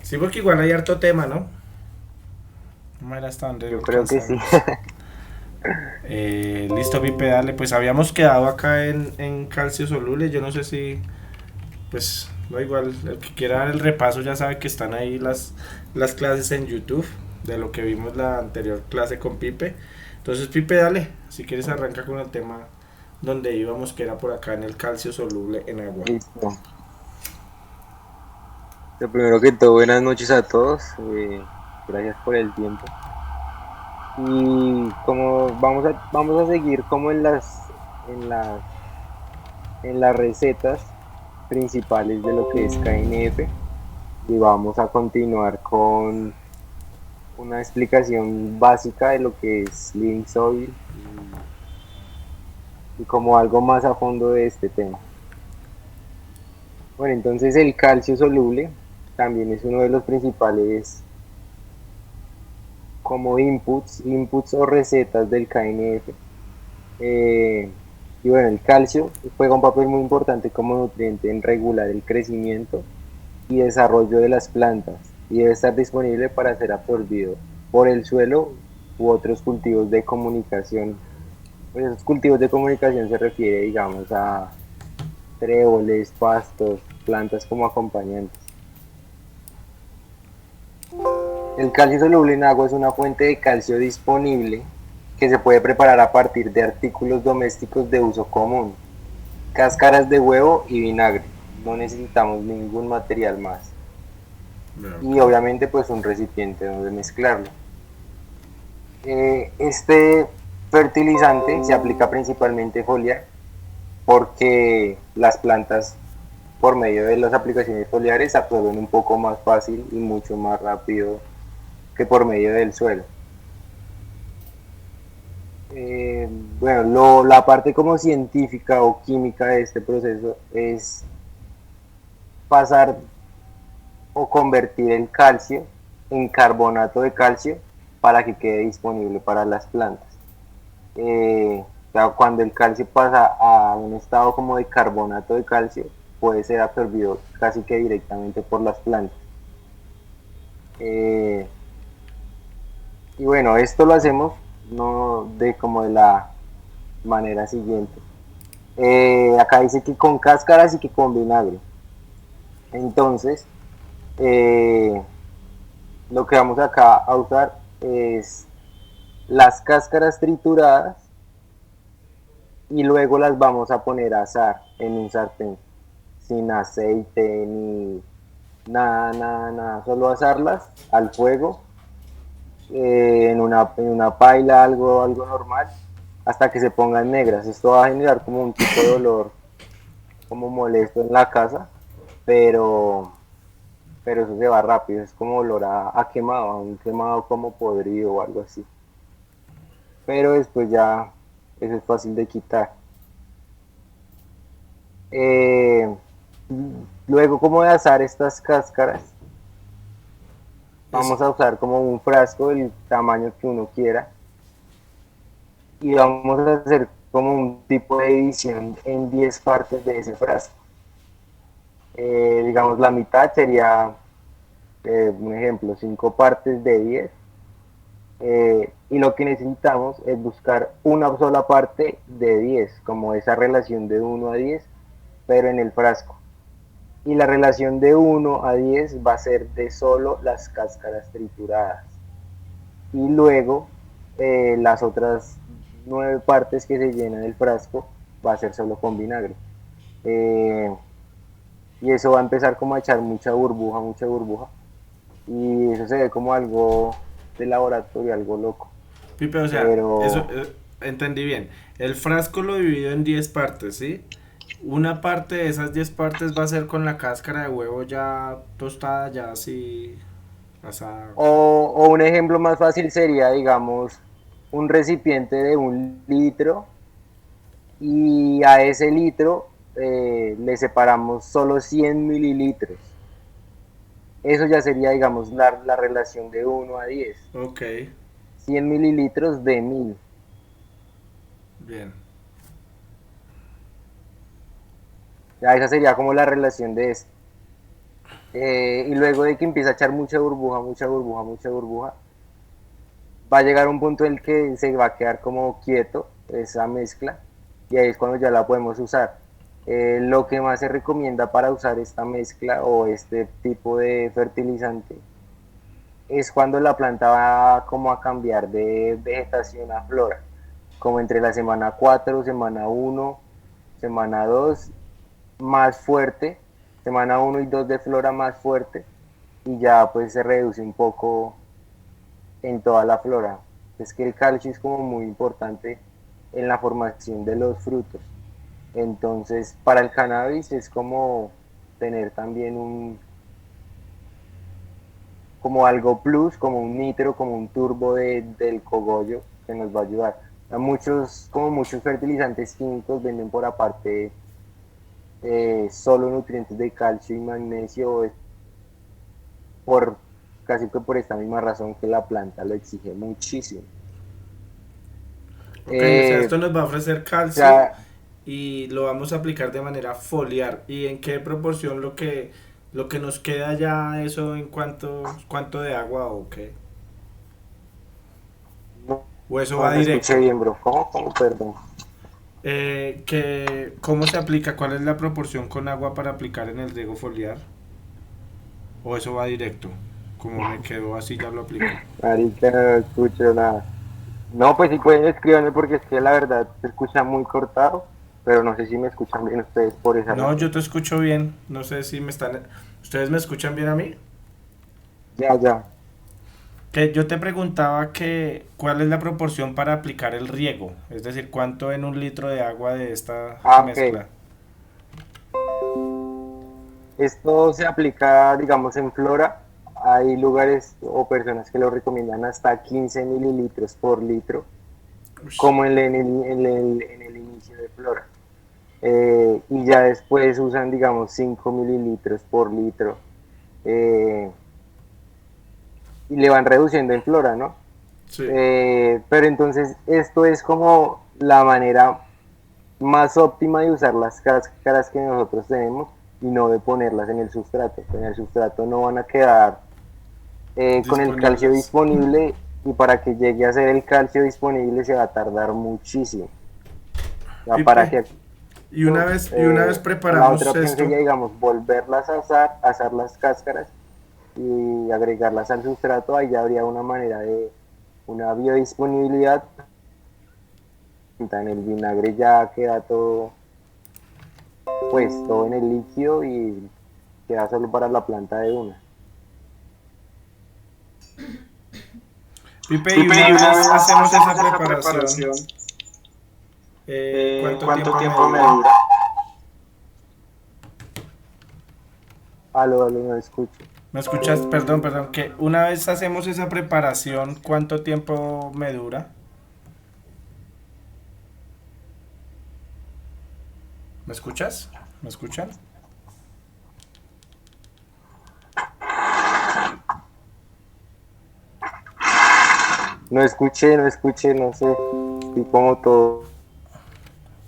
Sí, porque igual hay harto tema, ¿no? Vamos a ver hasta dónde Yo creo que sí. alcanzamos. Listo, Pipe, dale. Pues habíamos quedado acá en calcio soluble. Yo no sé si, pues, da igual. El que quiera dar el repaso ya sabe que están ahí las clases en YouTube de lo que vimos la anterior clase con Pipe. Entonces, Pipe, dale. Si quieres, arranca con el tema donde íbamos, que era por acá en el calcio soluble en agua. Listo. Lo primero que todo, buenas noches a todos. Gracias por el tiempo. Y como vamos a seguir como en las recetas principales de lo que es KNF, y vamos a continuar con una explicación básica de lo que es Living Soil y como algo más a fondo de este tema. Bueno, entonces el calcio soluble también es uno de los principales como inputs o recetas del KNF. Eh, y bueno, el calcio juega un papel muy importante como nutriente en regular el crecimiento y desarrollo de las plantas y debe estar disponible para ser absorbido por el suelo u otros cultivos de comunicación. Pues esos cultivos de comunicación se refiere, digamos, a tréboles, pastos, plantas como acompañantes. El calcio soluble en agua es una fuente de calcio disponible que se puede preparar a partir de artículos domésticos de uso común, cáscaras de huevo y vinagre. No necesitamos ningún material más. Ok. Y obviamente pues un recipiente donde mezclarlo. Este fertilizante se aplica principalmente foliar porque las plantas por medio de las aplicaciones foliares absorben un poco más fácil y mucho más rápido que por medio del suelo. Bueno, la parte como científica o química de este proceso es pasar o convertir el calcio en carbonato de calcio para que quede disponible para las plantas. O sea, cuando el calcio pasa a un estado como de carbonato de calcio, puede ser absorbido casi que directamente por las plantas. Eh, y bueno, esto lo hacemos no de como de la manera siguiente. Acá dice que con cáscaras y que con vinagre. Entonces, eh, lo que vamos acá a usar es las cáscaras trituradas y luego las vamos a poner a asar en un sartén, sin aceite ni nada, nada, nada, solo asarlas al fuego, en una paila, algo normal, hasta que se pongan negras. Esto va a generar como un tipo de olor como molesto en la casa, pero, pero eso se va rápido, es como olor a quemado, a un quemado como podrido o algo así. Pero después ya eso es fácil de quitar. Eh, Luego, como de asar estas cáscaras, Eso. vamos a usar como un frasco del tamaño que uno quiera y vamos a hacer como un tipo de edición en 10 partes de ese frasco. Digamos, la mitad sería, un ejemplo, 5 partes de 10. Y lo que necesitamos es buscar una sola parte de 10 como esa relación de 1 a 10, pero en el frasco. Y la relación de 1 a 10 va a ser de solo las cáscaras trituradas. Y luego las otras 9 partes que se llenan el frasco va a ser solo con vinagre. Eh, y eso va a empezar como a echar mucha burbuja, mucha burbuja. Y eso se ve como algo de laboratorio, algo loco. Pipe, o sea, eso Pero entendí bien. El frasco lo dividió en 10 partes, ¿sí? Una parte de esas 10 partes va a ser con la cáscara de huevo ya tostada, ya así asada. o un ejemplo más fácil sería, digamos, un recipiente de 1 litro y a ese litro le separamos solo 100 mililitros. Eso ya sería, digamos, la relación de 1 a 10. Ok, 100 mililitros de 1000. bien. Ya esa sería como la relación de esto. Y luego de que empieza a echar mucha burbuja, mucha burbuja, mucha burbuja, va a llegar un punto en el que se va a quedar como quieto esa mezcla y ahí es cuando ya la podemos usar. Lo que más se recomienda para usar esta mezcla o este tipo de fertilizante es cuando la planta va como a cambiar de vegetación a flora, como entre la semana 4, semana 1, semana 2 más fuerte, semana 1 y 2 de flora más fuerte y ya pues se reduce un poco en toda la flora. Es que el calcio es como muy importante en la formación de los frutos. Entonces, para el cannabis es como tener también como algo plus, como un nitro, como un turbo del cogollo que nos va a ayudar. Como muchos fertilizantes químicos venden por aparte solo nutrientes de calcio y magnesio por casi que por esta misma razón que la planta lo exige muchísimo. Ok, o sea, Eh, esto nos va a ofrecer o calcio sea, y lo vamos a aplicar de manera foliar. ¿Y en qué proporción lo que nos queda ya eso en cuánto de agua o qué? no, ¿O eso no va te escuché directo? bien, bro. ¿Cómo? ¿Cómo? Perdón. ¿Cómo se aplica? ¿Cuál es la proporción con agua para aplicar en el riego foliar? ¿O eso va directo? Como me quedó así ya lo aplico. Marica, no escucho nada. No, pues si pueden escribirme porque es que la verdad se escucha muy cortado, pero no sé si me escuchan bien ustedes por esa No, razón. yo te escucho bien. No sé si me están... ¿Ustedes me escuchan bien a mí? Ya, ya. Que yo te preguntaba que cuál es la proporción para aplicar el riego, es decir, cuánto en un litro de agua de esta Ah, ok. mezcla. Esto se aplica, digamos, en flora. Hay lugares o personas que lo recomiendan hasta 15 mililitros por litro, Ush. como en el inicio de flora. Y ya después usan, digamos, 5 mililitros por litro. eh, y le van reduciendo en flora, ¿no? Sí. Pero entonces esto es como la manera más óptima de usar las cáscaras que nosotros tenemos y no de ponerlas en el sustrato. En el sustrato no van a quedar con el calcio Disponibles. disponible y para que llegue a ser el calcio disponible se va a tardar muchísimo. O sea, para Pipe. que Y una vez la otra preparamos opción esto, sería, digamos, volverlas a asar las cáscaras y agregarlas al sustrato, ahí ya habría una manera de una biodisponibilidad. En el vinagre ya queda todo, pues todo en el líquido y queda solo para la planta de una. Pipe, y Pipe, una y una vez vez hacemos esa hacemos esa preparación, preparación, ¿cuánto ¿cuánto tiempo me tiempo me dura? dura? Aló, no escucho. ¿Me escuchas? Perdón, perdón, que una vez hacemos esa preparación, ¿cuánto tiempo me dura? ¿Me escuchas? ¿Me escuchan? No escuché, no sé. Estoy como todo.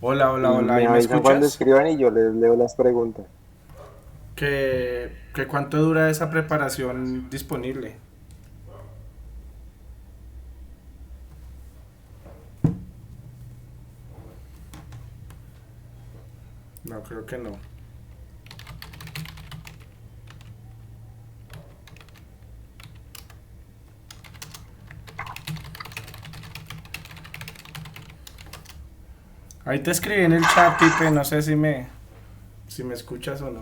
Hola, hola, hola, Me ¿y me avisan cuando escuchas? escriban y yo les leo las preguntas. Que cuánto dura esa preparación disponible. No, creo que no. Ahí te escribí en el chat, Pipe, no sé si me escuchas o no.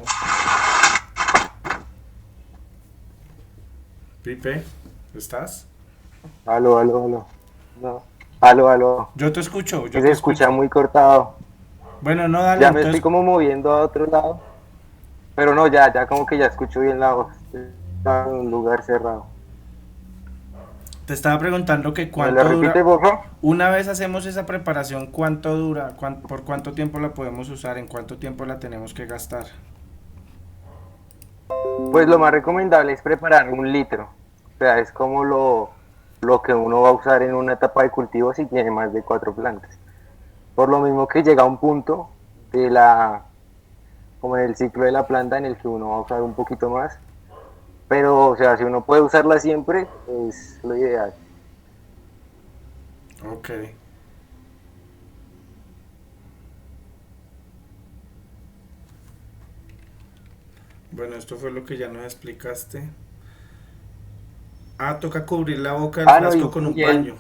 Pipe, ¿estás? Aló. No. Aló. Que Yo se te escucha escucho. muy cortado. Bueno, no, dale, Ya me estoy entonces como moviendo a otro lado. Pero no, ya como que ya escucho bien la voz. Está en un lugar cerrado. te estaba preguntando que ¿Me lo cuánto repite, dura. por favor? Una vez hacemos esa preparación, ¿cuánto dura? ¿Por cuánto tiempo la podemos usar? ¿En cuánto tiempo la tenemos que gastar? Pues lo más recomendable es preparar un litro. O sea, es como lo que uno va a usar en una etapa de cultivo si tiene más de 4 plantas. Por lo mismo que llega un punto de como en el ciclo de la planta en el que uno va a usar un poquito más Pero, o sea, si uno puede usarla siempre, es lo ideal. Ok. Bueno, esto fue lo que ya nos explicaste. Ah, toca cubrir la boca del Ah, no, frasco con un y el, paño.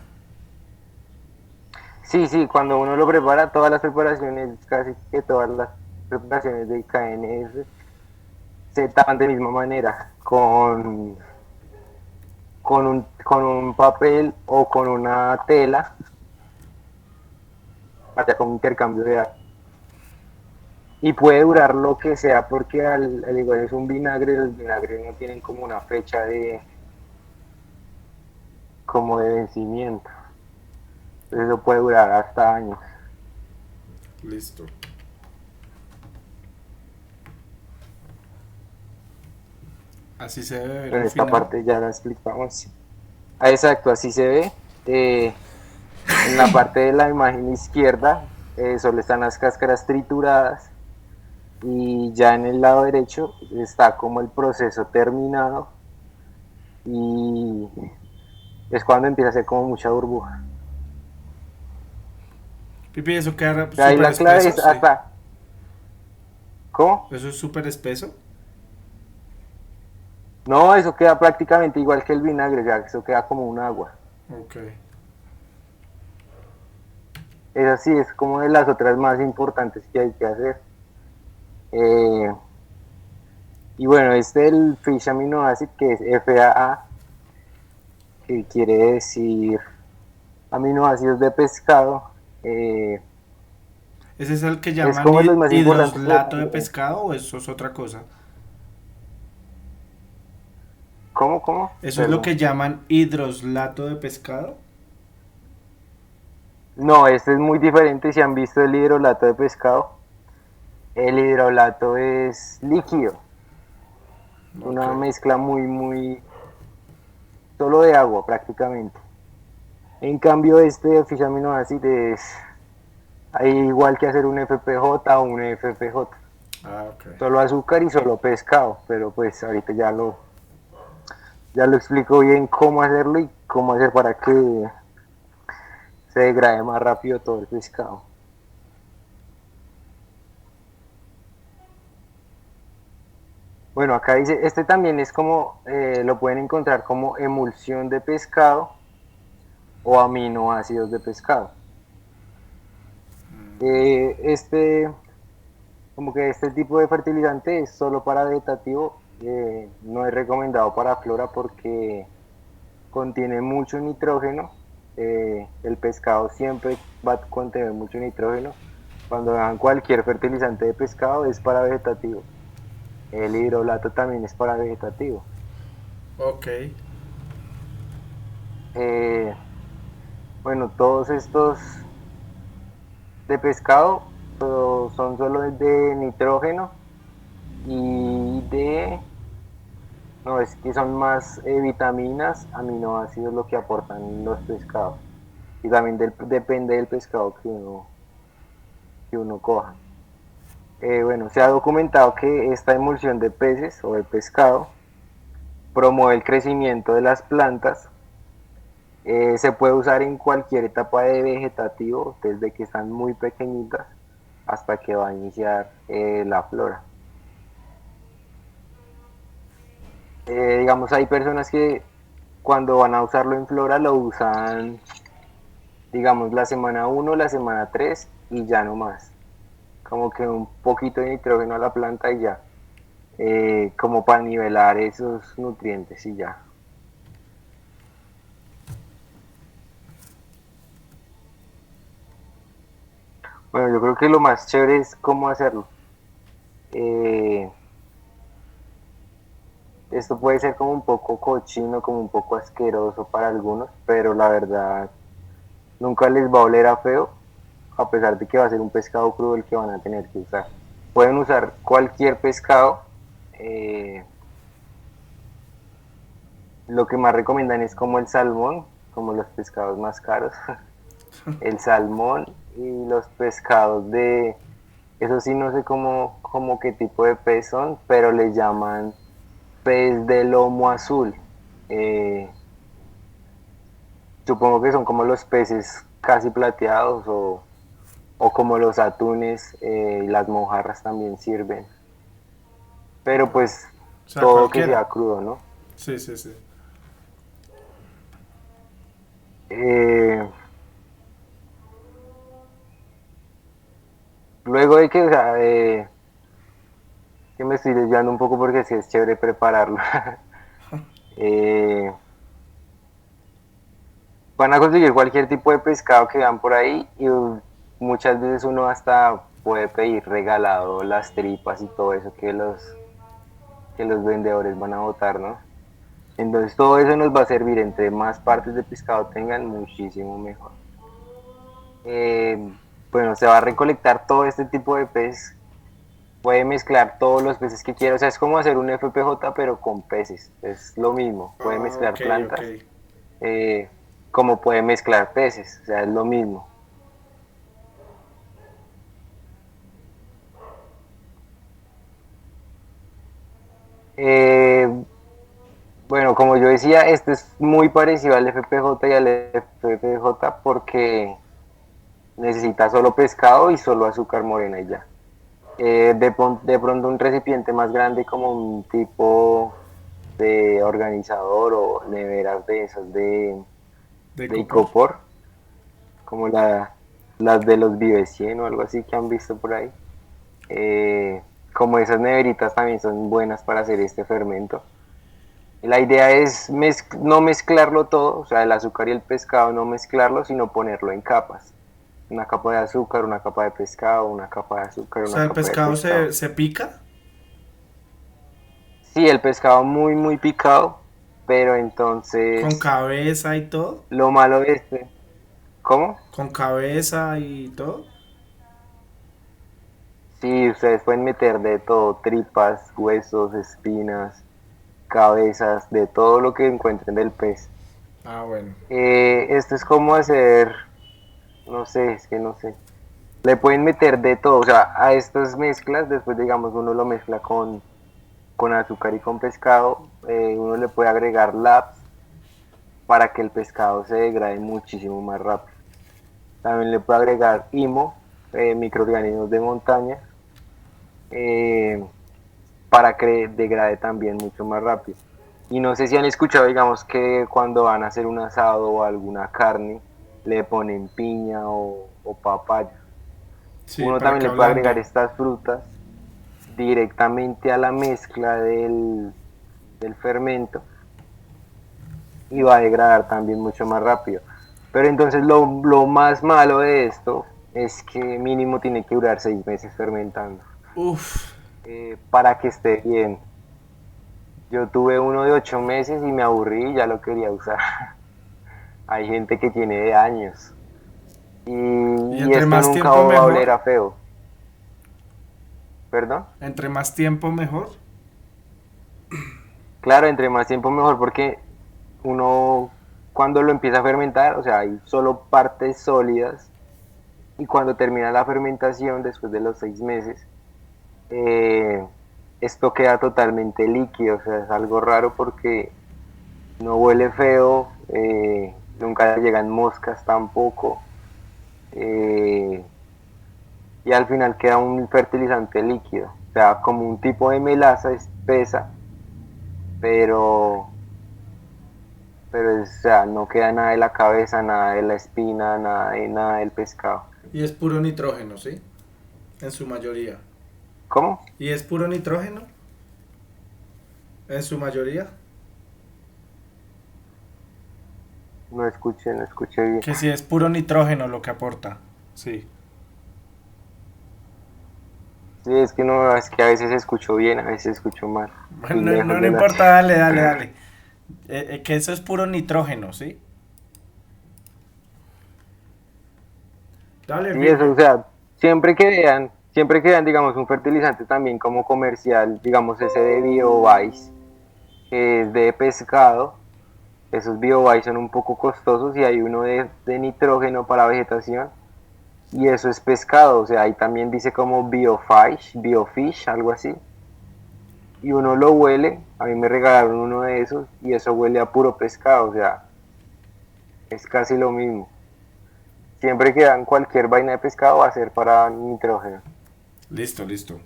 sí, sí, cuando uno lo prepara, todas las preparaciones, casi que todas las preparaciones de KNS se tapan de misma manera, con un papel o con una tela, hasta con intercambio de agua. Y puede durar lo que sea, porque al igual es un vinagre, los vinagres no tienen como una fecha como de vencimiento. Entonces eso puede durar hasta años. Listo. Así se debe ver Bueno, al esta final. parte ya la explicamos. Ah, exacto, así se ve. Eh, en la parte de la imagen izquierda solo están las cáscaras trituradas y ya en el lado derecho está como el proceso terminado y es cuando empieza a hacer como mucha burbuja. Pipi, ¿eso queda Ahí súper la clave espeso? es Sí. hasta, ¿cómo? ¿Eso es súper espeso? No, eso queda prácticamente igual que el vinagre, ya eso queda como un agua. Ok. Esa sí es como de las otras más importantes que hay que hacer. Eh, y bueno, este es el Fish Amino Acid, que es FAA, que quiere decir aminoácidos de pescado. Eh, ¿Ese es el que es llaman como de los más importantes, pero hidroslato de también. pescado o eso es otra cosa? ¿Cómo? ¿Cómo? ¿Eso es lo Perdón. que llaman hidroslato de pescado? No, este es muy diferente. Si han visto el hidrolato de pescado, el hidrolato es líquido, Ok. una mezcla muy, muy, solo de agua prácticamente. En cambio, este de Fish Amino Acid es ahí igual que hacer un FPJ o un FPJ. Ah, ok. Solo azúcar y solo pescado, pero pues ahorita ya lo explico bien cómo hacerlo y cómo hacer para que se degrade más rápido todo el pescado. Bueno, acá dice, este también es como, lo pueden encontrar como emulsión de pescado o aminoácidos de pescado. Este, como que este tipo de fertilizante es solo para vegetativo, no es recomendado para flora porque contiene mucho nitrógeno. El pescado siempre va a contener mucho nitrógeno. Cuando dan cualquier fertilizante de pescado es para vegetativo. El hidrolato también es para vegetativo. Ok. Eh, bueno, todos estos de pescado son solo de nitrógeno y no, es que son más vitaminas, aminoácidos lo que aportan los pescados. Y también depende del pescado que uno coja. Bueno, se ha documentado que esta emulsión de peces o de pescado promueve el crecimiento de las plantas. Se puede usar en cualquier etapa de vegetativo, desde que están muy pequeñitas hasta que va a iniciar la flora. Digamos, hay personas que cuando van a usarlo en flora lo usan, digamos, la semana 1, la semana 3 y ya no más. Como que un poquito de nitrógeno a la planta y ya. Como para nivelar esos nutrientes y ya. Bueno, yo creo que lo más chévere es cómo hacerlo. Eh, Esto puede ser como un poco cochino, como un poco asqueroso para algunos, pero la verdad nunca les va a oler a feo, a pesar de que va a ser un pescado crudo el que van a tener que usar. Pueden usar cualquier pescado. eh, lo que más recomiendan es como el salmón, como los pescados más caros. El salmón y los pescados eso sí no sé cómo qué tipo de pez son, pero le llaman pez de lomo azul. Eh, Supongo que son como los peces casi plateados o como los atunes, y las mojarras también sirven. Pero pues O sea, todo que sea cualquiera. crudo, ¿no? Sí, sí, sí. Eh, Luego de que, o sea, que me estoy desviando un poco porque sí es chévere prepararlo. Eh, Van a conseguir cualquier tipo de pescado que vean por ahí y muchas veces uno hasta puede pedir regalado las tripas y todo eso que los vendedores van a botar, ¿no? Entonces todo eso nos va a servir, entre más partes de pescado tengan, muchísimo mejor. Bueno, se va a recolectar todo este tipo de pez, puede mezclar todos los peces que quiera, o sea, es como hacer un FPJ pero con peces, es lo mismo, puede Ah, ok, mezclar ok. plantas eh, como puede mezclar peces, o sea, es lo mismo. Eh, bueno, como yo decía, este es muy parecido al FPJ y al FPJ porque necesita solo pescado y solo azúcar morena y ya. De pronto un recipiente más grande como un tipo de organizador o neveras de esas ¿De de copor? icopor, como las de los Vive 100 o algo así que han visto por ahí. Eh, Como esas neveritas también son buenas para hacer este fermento. La idea es no mezclarlo todo, o sea, el azúcar y el pescado no mezclarlo, sino ponerlo en capas. Una capa de azúcar, una capa de pescado, una capa de azúcar, O una sea, el capa de pescado pescado. se pica Sí, el pescado muy picado, pero con entonces cabeza y todo. lo malo de este, ¿cómo? Con cabeza y todo. Sí, ustedes pueden meter de todo, tripas, huesos, espinas, cabezas, de todo lo que encuentren del pez. Ah, bueno. Esto es como hacer, no sé, es que no sé. Le pueden meter de todo, o sea, a estas mezclas, después digamos uno lo mezcla con azúcar y con pescado, uno le puede agregar labs para que el pescado se degrade muchísimo más rápido. También le puede agregar IMO, microorganismos de montaña, eh, para que degrade también mucho más rápido. Y no sé si han escuchado, digamos, que cuando van a hacer un asado o alguna carne, le ponen piña o papaya. Sí, Uno para también que le puede agregar ablande. estas frutas directamente a la mezcla del fermento y va a degradar también mucho más rápido. Pero entonces lo más malo de esto es que mínimo tiene que durar 6 meses fermentando, Uf. para que esté bien. Yo tuve uno de 8 meses y me aburrí y ya lo quería usar. Hay gente que tiene de años Y y entre esto más nunca tiempo va a oler mejor. a feo. ¿Perdón? Entre más tiempo mejor. Claro, entre más tiempo mejor porque uno cuando lo empieza a fermentar, o sea, hay solo partes sólidas y cuando termina la fermentación, después de los 6 meses, eh, esto queda totalmente líquido, o sea, es algo raro porque no huele feo, nunca llegan moscas tampoco, eh, y al final queda un fertilizante líquido, o sea, como un tipo de melaza espesa, pero o sea, no queda nada de la cabeza, nada de la espina, nada del pescado. Y es puro nitrógeno, ¿sí? En su mayoría. ¿Cómo? ¿Y es puro nitrógeno? En su mayoría. No escuché bien. Que si es puro nitrógeno lo que aporta. Sí. Sí, es que no, es que a veces escucho bien, a veces escucho mal. Estoy Bueno, no, lejos no de la importa, tierra. dale, dale, dale. Que eso es puro nitrógeno, ¿sí? Dale, Sí, eso, firme. o sea, siempre que vean, digamos, un fertilizante también como comercial, digamos ese de BioVice, que es de pescado, esos BioVice son un poco costosos y hay uno de nitrógeno para vegetación y eso es pescado, o sea, ahí también dice como Biofish, algo así. y uno lo huele, a mí me regalaron uno de esos y eso huele a puro pescado, o sea, es casi lo mismo. Siempre que dan cualquier vaina de pescado va a ser para nitrógeno. Listo, listo.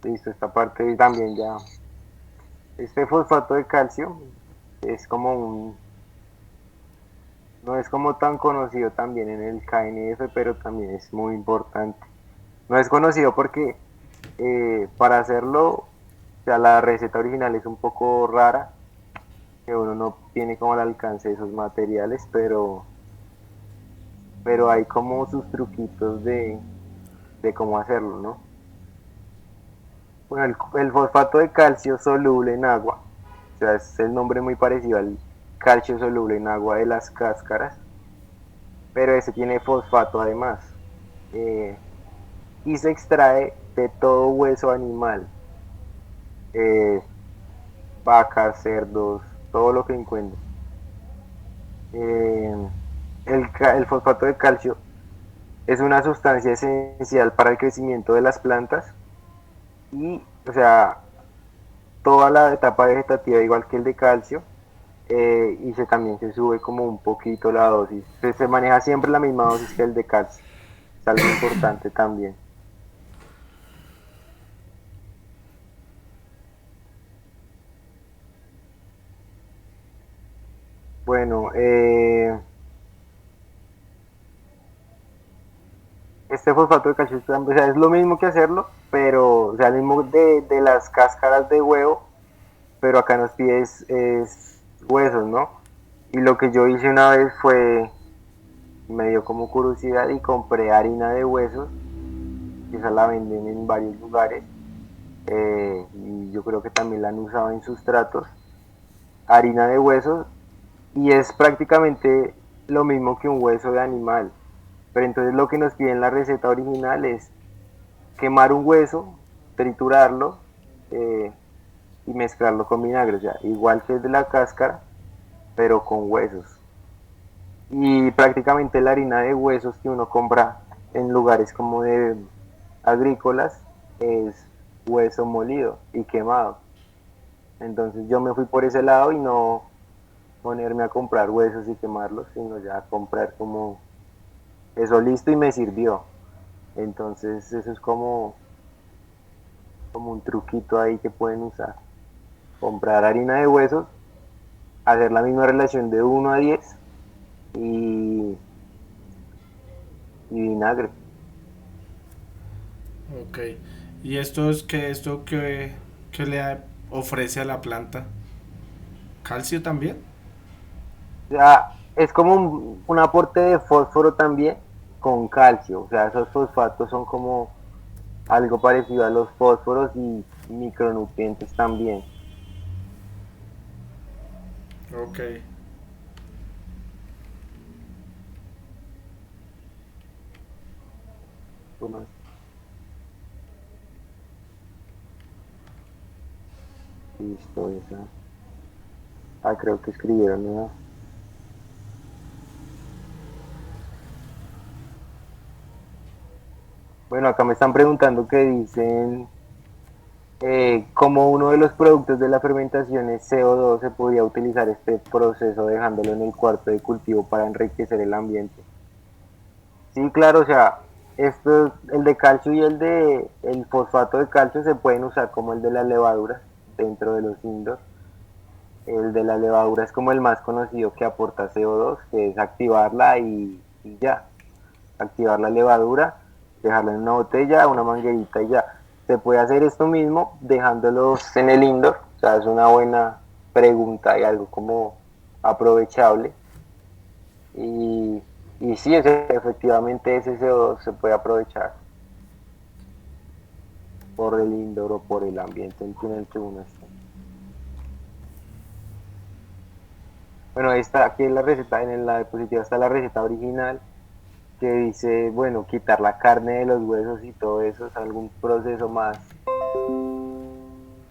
Listo, esta parte también ya. Este fosfato de calcio es como un, no es como tan conocido también en el KNF, pero también es muy importante. No es conocido porque para hacerlo, o sea, la receta original es un poco rara, que uno no tiene como el alcance de esos materiales, pero hay como sus truquitos de cómo hacerlo, ¿no? Bueno, el fosfato de calcio soluble en agua, o sea, es el nombre muy parecido al calcio soluble en agua de las cáscaras, pero ese tiene fosfato además. eh, y se extrae de todo hueso animal, eh, vacas, cerdos, todo lo que encuentre. Eh, el fosfato de calcio es una sustancia esencial para el crecimiento de las plantas y, o sea, toda la etapa vegetativa, igual que el de calcio, y también se sube como un poquito la dosis. Se maneja siempre la misma dosis que el de calcio. Es algo importante también. Bueno, este fosfato de calcio o sea, es lo mismo que hacerlo, pero o sea, el mismo de las cáscaras de huevo, pero acá nos pide es huesos, ¿no? Y lo que yo hice una vez fue, me dio como curiosidad y compré harina de huesos, que esa la venden en varios lugares, y yo creo que también la han usado en sustratos, harina de huesos, y es prácticamente lo mismo que un hueso de animal. Pero entonces lo que nos pide en la receta original es quemar un hueso, triturarlo eh, y mezclarlo con vinagre, o sea, igual que el de la cáscara, pero con huesos. Y prácticamente la harina de huesos que uno compra en lugares como de agrícolas es hueso molido y quemado. Entonces yo me fui por ese lado y no ponerme a comprar huesos y quemarlos, sino ya comprar como eso listo y me sirvió. Entonces eso es como un truquito ahí que pueden usar. Comprar harina de huesos, hacer la misma relación de 1 a 10 y, y vinagre. Ok. ¿Y qué le ofrece a la planta? ¿Calcio también? O sea, es como un aporte de fósforo también con calcio. O sea, esos fosfatos son como algo parecido a los fósforos y micronutrientes también. Ok. Bueno, listo, esa. Ah, creo que escribieron, ¿no? Bueno, acá me están preguntando que dicen como uno de los productos de la fermentación es CO2, se podría utilizar este proceso dejándolo en el cuarto de cultivo para enriquecer el ambiente. Sí, claro, o sea, el de calcio y el fosfato de calcio se pueden usar como el de la levadura dentro de los indoor. El de la levadura es como el más conocido que aporta CO2, que es activarla y ya. Activar la levadura, dejarla en una botella, una manguerita y ya. Se puede hacer esto mismo dejándolos en el indoor, o sea, es una buena pregunta y algo como aprovechable. Y, y sí, efectivamente ese CO2 se puede aprovechar por el indoor o por el ambiente en el que uno está. Bueno, aquí en la receta, en la diapositiva está la receta original que dice, bueno, quitar la carne de los huesos y todo eso es algún proceso más,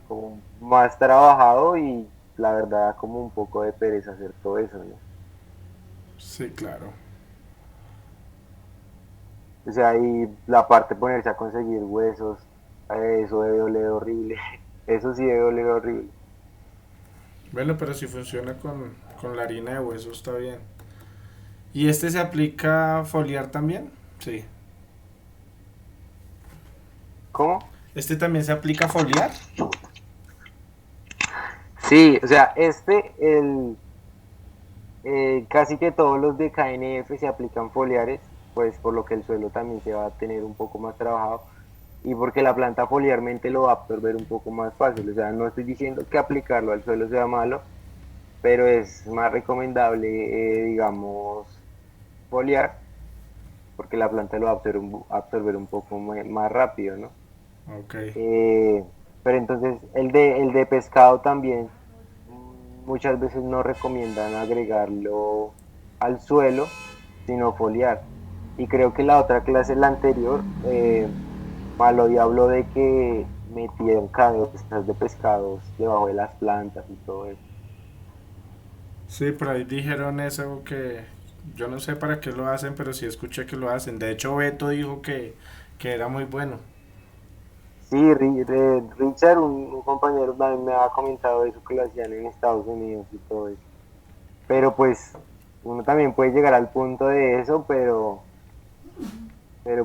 como más trabajado y la verdad como un poco de pereza hacer todo eso, ¿no? Sí, claro. O sea, y la parte de ponerse a conseguir huesos, eso debe oler horrible. Eso sí debe oler horrible. Bueno, pero si funciona con la harina de hueso está bien. ¿Y este se aplica a foliar también? Sí. ¿Cómo? ¿Este también se aplica a foliar? Sí, o sea, casi que todos los de KNF se aplican foliares, pues por lo que el suelo también se va a tener un poco más trabajado y porque la planta foliarmente lo va a absorber un poco más fácil. O sea, no estoy diciendo que aplicarlo al suelo sea malo, pero es más recomendable, digamos, foliar porque la planta lo va a absorber un poco más rápido, ¿no? Ok. Eh, pero entonces el de pescado también muchas veces no recomiendan agregarlo al suelo, sino foliar. Y creo que la otra clase, la anterior, Malo habló de que metían cabezas de pescados debajo de las plantas y todo eso. Sí, por ahí dijeron eso que yo no sé para qué lo hacen, pero sí escuché que lo hacen. De hecho, Beto dijo que era muy bueno. Sí, Richard, un compañero también me ha comentado eso que lo hacían en Estados Unidos y todo eso. Pero pues uno también puede llegar al punto de eso, pero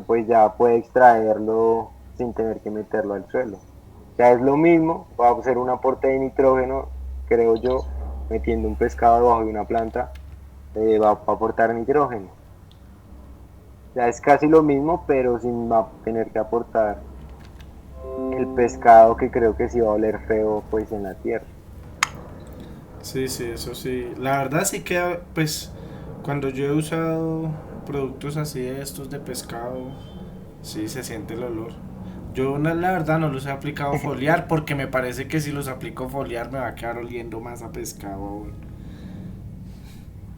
pues ya puede extraerlo sin tener que meterlo al suelo. O sea, es lo mismo, va a ser un aporte de nitrógeno, creo yo, metiendo un pescado debajo de una planta, va a aportar nitrógeno. O sea, es casi lo mismo, pero sin tener que aportar el pescado que creo que sí va a oler feo pues en la tierra. Sí, sí, eso sí. La verdad sí que, pues, cuando yo he usado productos así de estos de pescado, sí se siente el olor. Yo la verdad no los he aplicado a foliar porque me parece que si los aplico a foliar me va a quedar oliendo más a pescado aún.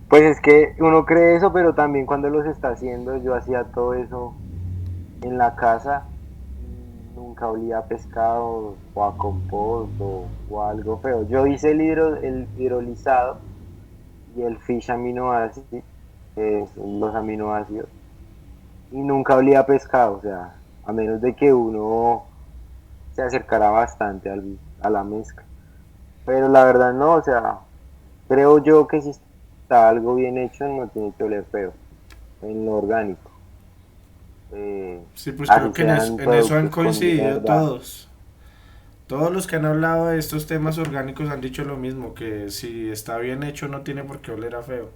Pues es que uno cree eso, pero también cuando los está haciendo, yo hacía todo eso en la casa y nunca olía a pescado o a compost o a algo feo. Yo hice el hidrolizado y el fish aminoácido, que son los aminoácidos, y nunca olía a pescado, o sea, a menos de que uno se acercara bastante a la mezcla. Pero la verdad no, o sea, creo yo que si está algo bien hecho no tiene que oler feo en lo orgánico. Sí, pues creo Así que sean en eso han productos con coincidido mierda. todos. Todos los que han hablado de estos temas orgánicos han dicho lo mismo, que si está bien hecho no tiene por qué oler a feo.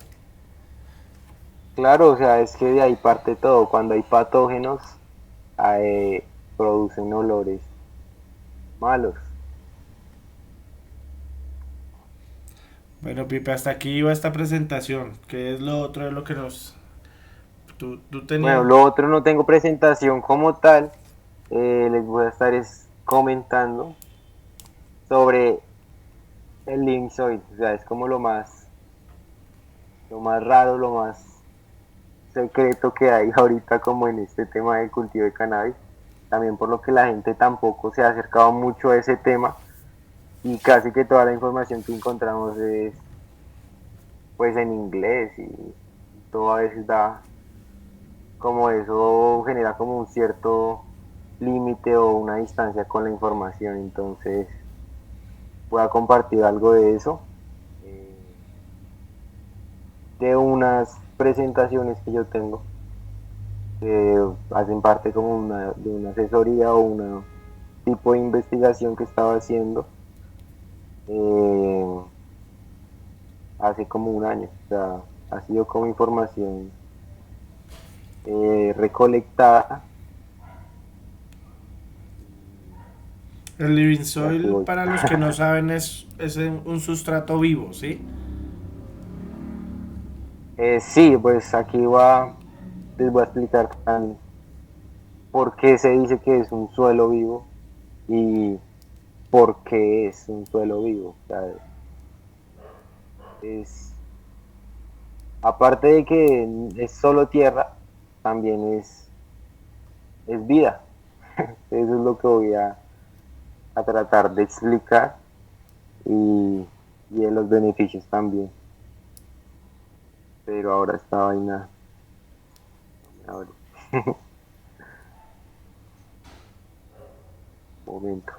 Claro, o sea, es que de ahí parte todo. Cuando hay patógenos, producen olores malos. Bueno, Pipe, hasta aquí iba esta presentación. ¿Qué es lo otro de lo que nos... Tú Bueno, tenías... lo otro no tengo presentación como tal. Les voy a estar comentando sobre el Linksoid. O sea, es como lo más raro, lo más secreto que hay ahorita como en este tema del cultivo de cannabis. También por lo que la gente tampoco se ha acercado mucho a ese tema y casi que toda la información que encontramos es pues en inglés y todo a veces da como eso genera como un cierto límite o una distancia con la información. Entonces voy a compartir algo de eso, eh, de unas presentaciones que yo tengo que hacen parte como de una asesoría o un tipo de investigación que estaba haciendo eh, hace como un año. O sea, ha sido como información recolectada. El living Y aquí soil, voy. para los que no saben, es un sustrato vivo, ¿sí? Sí, pues les voy a explicar también por qué se dice que es un suelo vivo y por qué es un suelo vivo. O sea, es, aparte de que es solo tierra, también es vida. Eso es lo que voy a tratar de explicar y de los beneficios también. Pero ahora esta vaina no me abre. Momento.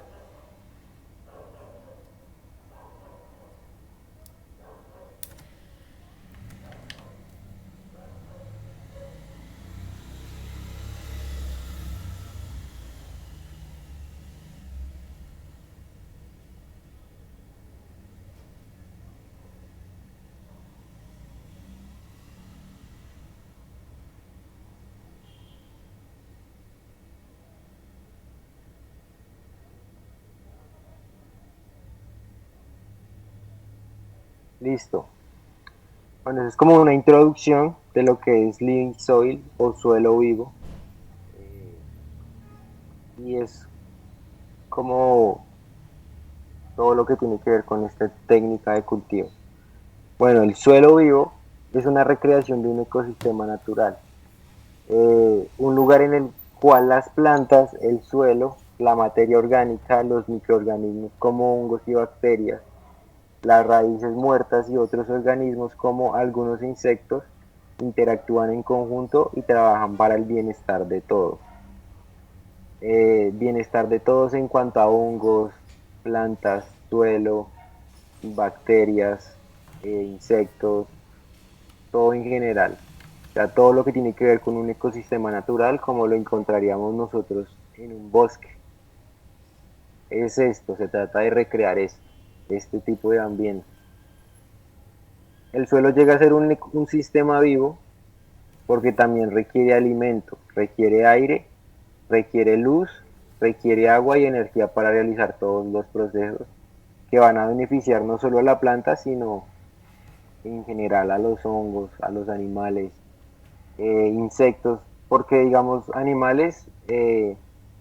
Listo. Bueno, eso es como una introducción de lo que es living soil o suelo vivo. eh, y es como todo lo que tiene que ver con esta técnica de cultivo. Bueno, el suelo vivo es una recreación de un ecosistema natural, un lugar en el cual las plantas, el suelo, la materia orgánica, los microorganismos como hongos y bacterias, las raíces muertas y otros organismos como algunos insectos interactúan en conjunto y trabajan para el bienestar de todos. Bienestar de todos en cuanto a hongos, plantas, suelo, bacterias, insectos, todo en general. O sea, todo lo que tiene que ver con un ecosistema natural como lo encontraríamos nosotros en un bosque. Es esto, se trata de recrear esto, este tipo de ambiente. El suelo llega a ser un sistema vivo porque también requiere alimento, requiere aire, requiere luz, requiere agua y energía para realizar todos los procesos que van a beneficiar no solo a la planta, sino en general a los hongos, a los animales, insectos, porque digamos animales,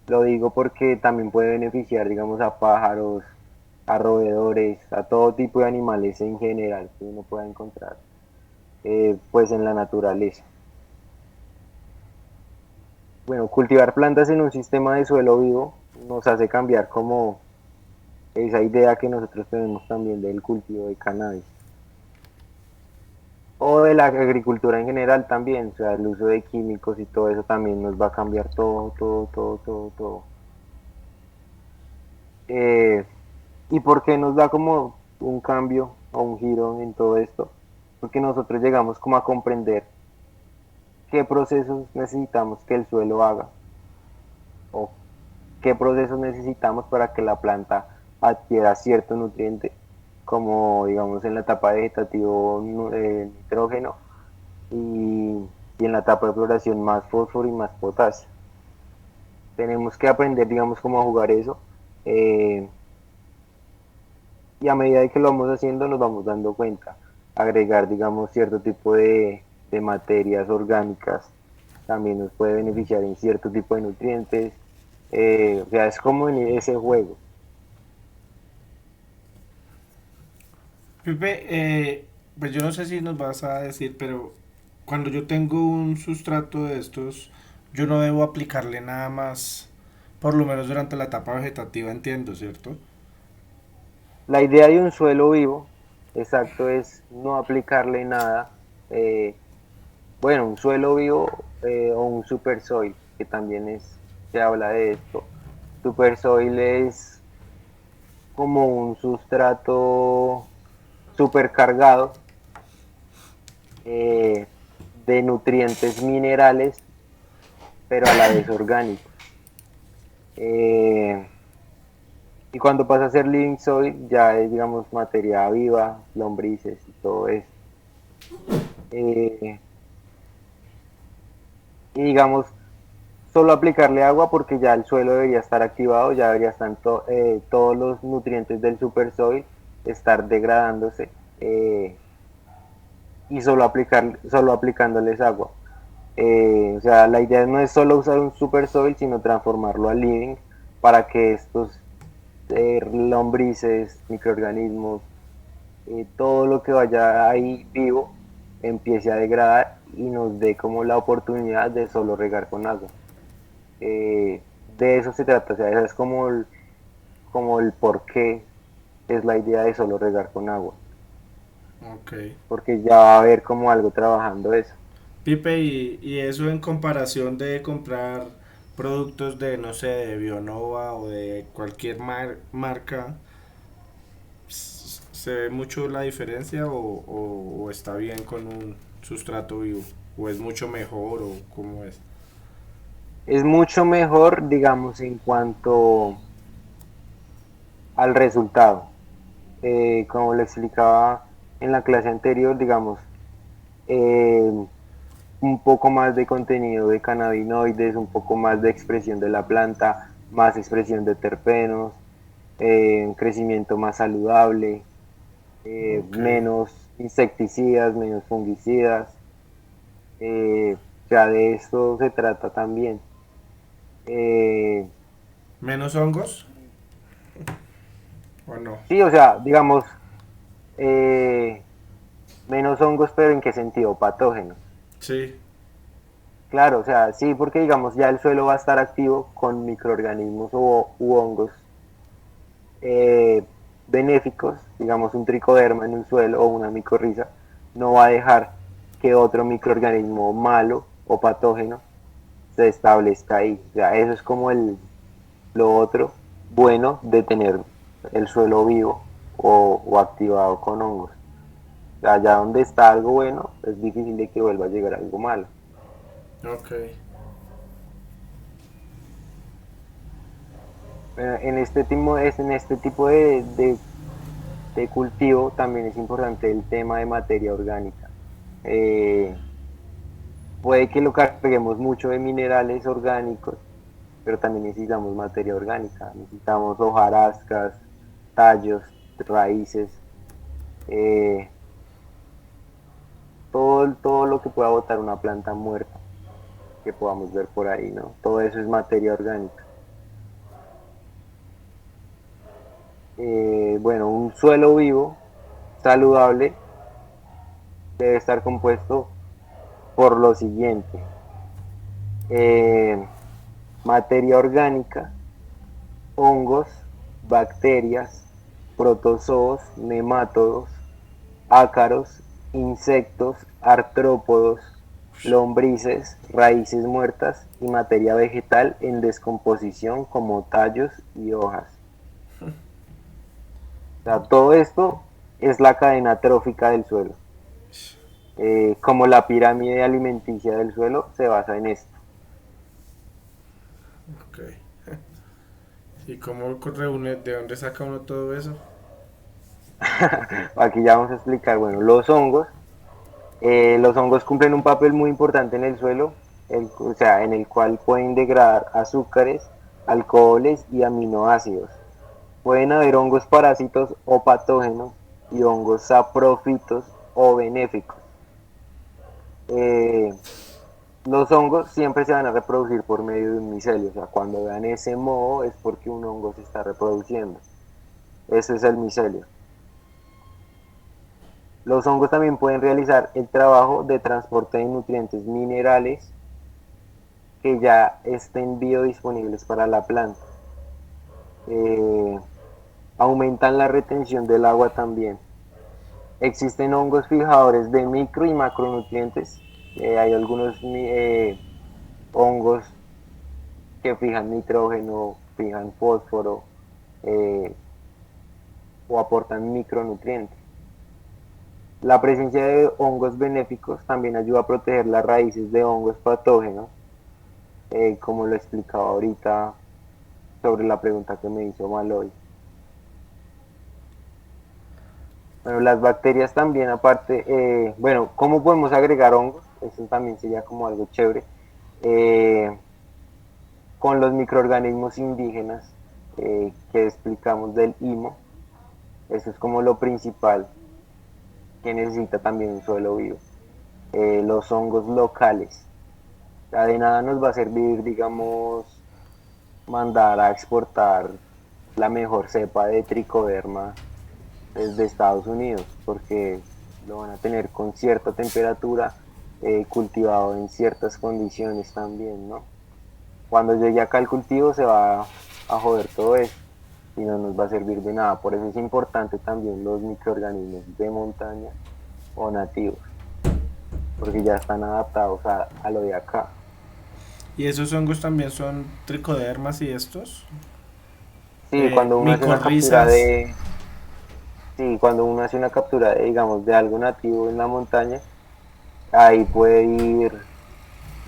lo digo porque también puede beneficiar, digamos, a pájaros, a roedores, a todo tipo de animales en general que uno pueda encontrar, pues en la naturaleza. Bueno, cultivar plantas en un sistema de suelo vivo nos hace cambiar como esa idea que nosotros tenemos también del cultivo de cannabis o de la agricultura en general también, o sea, el uso de químicos y todo eso también nos va a cambiar todo, todo, todo, todo, todo. Eh, ¿Y por qué nos da como un cambio o un giro en todo esto? Porque nosotros llegamos como a comprender qué procesos necesitamos que el suelo haga o qué procesos necesitamos para que la planta adquiera cierto nutriente, como digamos en la etapa vegetativo nitrógeno y en la etapa de floración más fósforo y más potasio. Tenemos que aprender, digamos, cómo a jugar eso. eh, y a medida que lo vamos haciendo nos vamos dando cuenta. Agregar, digamos, cierto tipo de materias orgánicas también nos puede beneficiar en cierto tipo de nutrientes. O sea, es como en ese juego. Pipe, pues yo no sé si nos vas a decir, pero cuando yo tengo un sustrato de estos, yo no debo aplicarle nada más, por lo menos durante la etapa vegetativa, entiendo, ¿cierto? La idea de un suelo vivo, exacto, es no aplicarle nada. eh, bueno, un suelo vivo o un super soil, que también se habla de esto. Super soil es como un sustrato supercargado eh, de nutrientes minerales, pero a la vez orgánicos. Eh, y cuando pasa a ser living soil, ya es, digamos, materia viva, lombrices y todo eso. Eh, y digamos, solo aplicarle agua porque ya el suelo debería estar activado, ya debería estar todos los nutrientes del super soil estar degradándose y solo aplicándoles agua. O sea, la idea no es solo usar un super soil, sino transformarlo a living para que estos lombrices, microorganismos, todo lo que vaya ahí vivo empiece a degradar y nos dé como la oportunidad de solo regar con agua. De eso se trata, o sea, eso es como el por qué es la idea de solo regar con agua, Ok. porque ya va a haber como algo trabajando eso. Pipe, y eso en comparación de comprar productos de, no sé, de Bionova o de cualquier marca, ¿se ve mucho la diferencia o está bien con un sustrato vivo? ¿O es mucho mejor o cómo es? Es mucho mejor, digamos, en cuanto al resultado. Como le explicaba en la clase anterior, digamos, eh, un poco más de contenido de cannabinoides, un poco más de expresión de la planta, más expresión de terpenos, un crecimiento más saludable, Ok. menos insecticidas, menos fungicidas. Ya de esto se trata también. Eh, ¿Menos hongos o no? sí, o sea, digamos, eh, menos hongos, pero ¿en qué sentido? Patógenos. Sí, Claro, o sea, sí, porque digamos ya el suelo va a estar activo con microorganismos u hongos eh, benéficos, digamos un tricoderma en un suelo o una micorriza, no va a dejar que otro microorganismo malo o patógeno se establezca ahí. O sea, eso es como lo otro bueno de tener el suelo vivo o activado con hongos. O sea, allá donde está algo bueno, es difícil de que vuelva a llegar algo malo. ok. En este tipo de cultivo también es importante el tema de materia orgánica. Eh, Puede que lo carguemos mucho de minerales orgánicos, pero también necesitamos materia orgánica. Necesitamos hojarascas, tallos, raíces, eh, todo lo que pueda botar una planta muerta que podamos ver por ahí, ¿no? Todo eso es materia orgánica. Bueno, un suelo vivo, saludable, debe estar compuesto por lo siguiente. Eh, Materia orgánica, hongos, bacterias, protozoos, nemátodos, ácaros, insectos, artrópodos, lombrices, raíces muertas y materia vegetal en descomposición como tallos y hojas. O sea, todo esto es la cadena trófica del suelo. Como la pirámide alimenticia del suelo se basa en esto. Ok. ¿Y cómo reúne, de dónde saca uno todo eso? Aquí ya vamos a explicar, bueno, los hongos cumplen un papel muy importante en el suelo, o sea, en el cual pueden degradar azúcares, alcoholes y aminoácidos. Pueden haber hongos parásitos o patógenos y hongos saprófitos o benéficos. Eh, los hongos siempre se van a reproducir por medio de un micelio, o sea, cuando vean ese moho es porque un hongo se está reproduciendo. Ese es el micelio. Los hongos también pueden realizar el trabajo de transporte de nutrientes minerales que ya estén biodisponibles para la planta. Eh, Aumentan la retención del agua también. Existen hongos fijadores de micro y macronutrientes. Hay algunos hongos que fijan nitrógeno, fijan fósforo eh, o aportan micronutrientes. La presencia de hongos benéficos también ayuda a proteger las raíces de hongos patógenos, como lo explicaba ahorita sobre la pregunta que me hizo Maloy. Bueno, las bacterias también, aparte, bueno, ¿cómo podemos agregar hongos? Eso también sería como algo chévere. Eh, con los microorganismos indígenas que explicamos del IMO, eso es como lo principal que necesita también un suelo vivo. Los hongos locales. De nada nos va a servir, digamos, mandar a exportar la mejor cepa de tricoderma desde Estados Unidos, porque lo van a tener con cierta temperatura, cultivado en ciertas condiciones también, ¿no? Cuando llegue acá el cultivo se va a joder todo eso y no nos va a servir de nada. Por eso es importante también los microorganismos de montaña o nativos, porque ya están adaptados a lo de acá. ¿Y esos hongos también son tricodermas y estos? Sí, cuando uno hace una captura Micorrizas. de, sí, cuando uno hace una captura de, digamos, de algo nativo en la montaña, ahí puede ir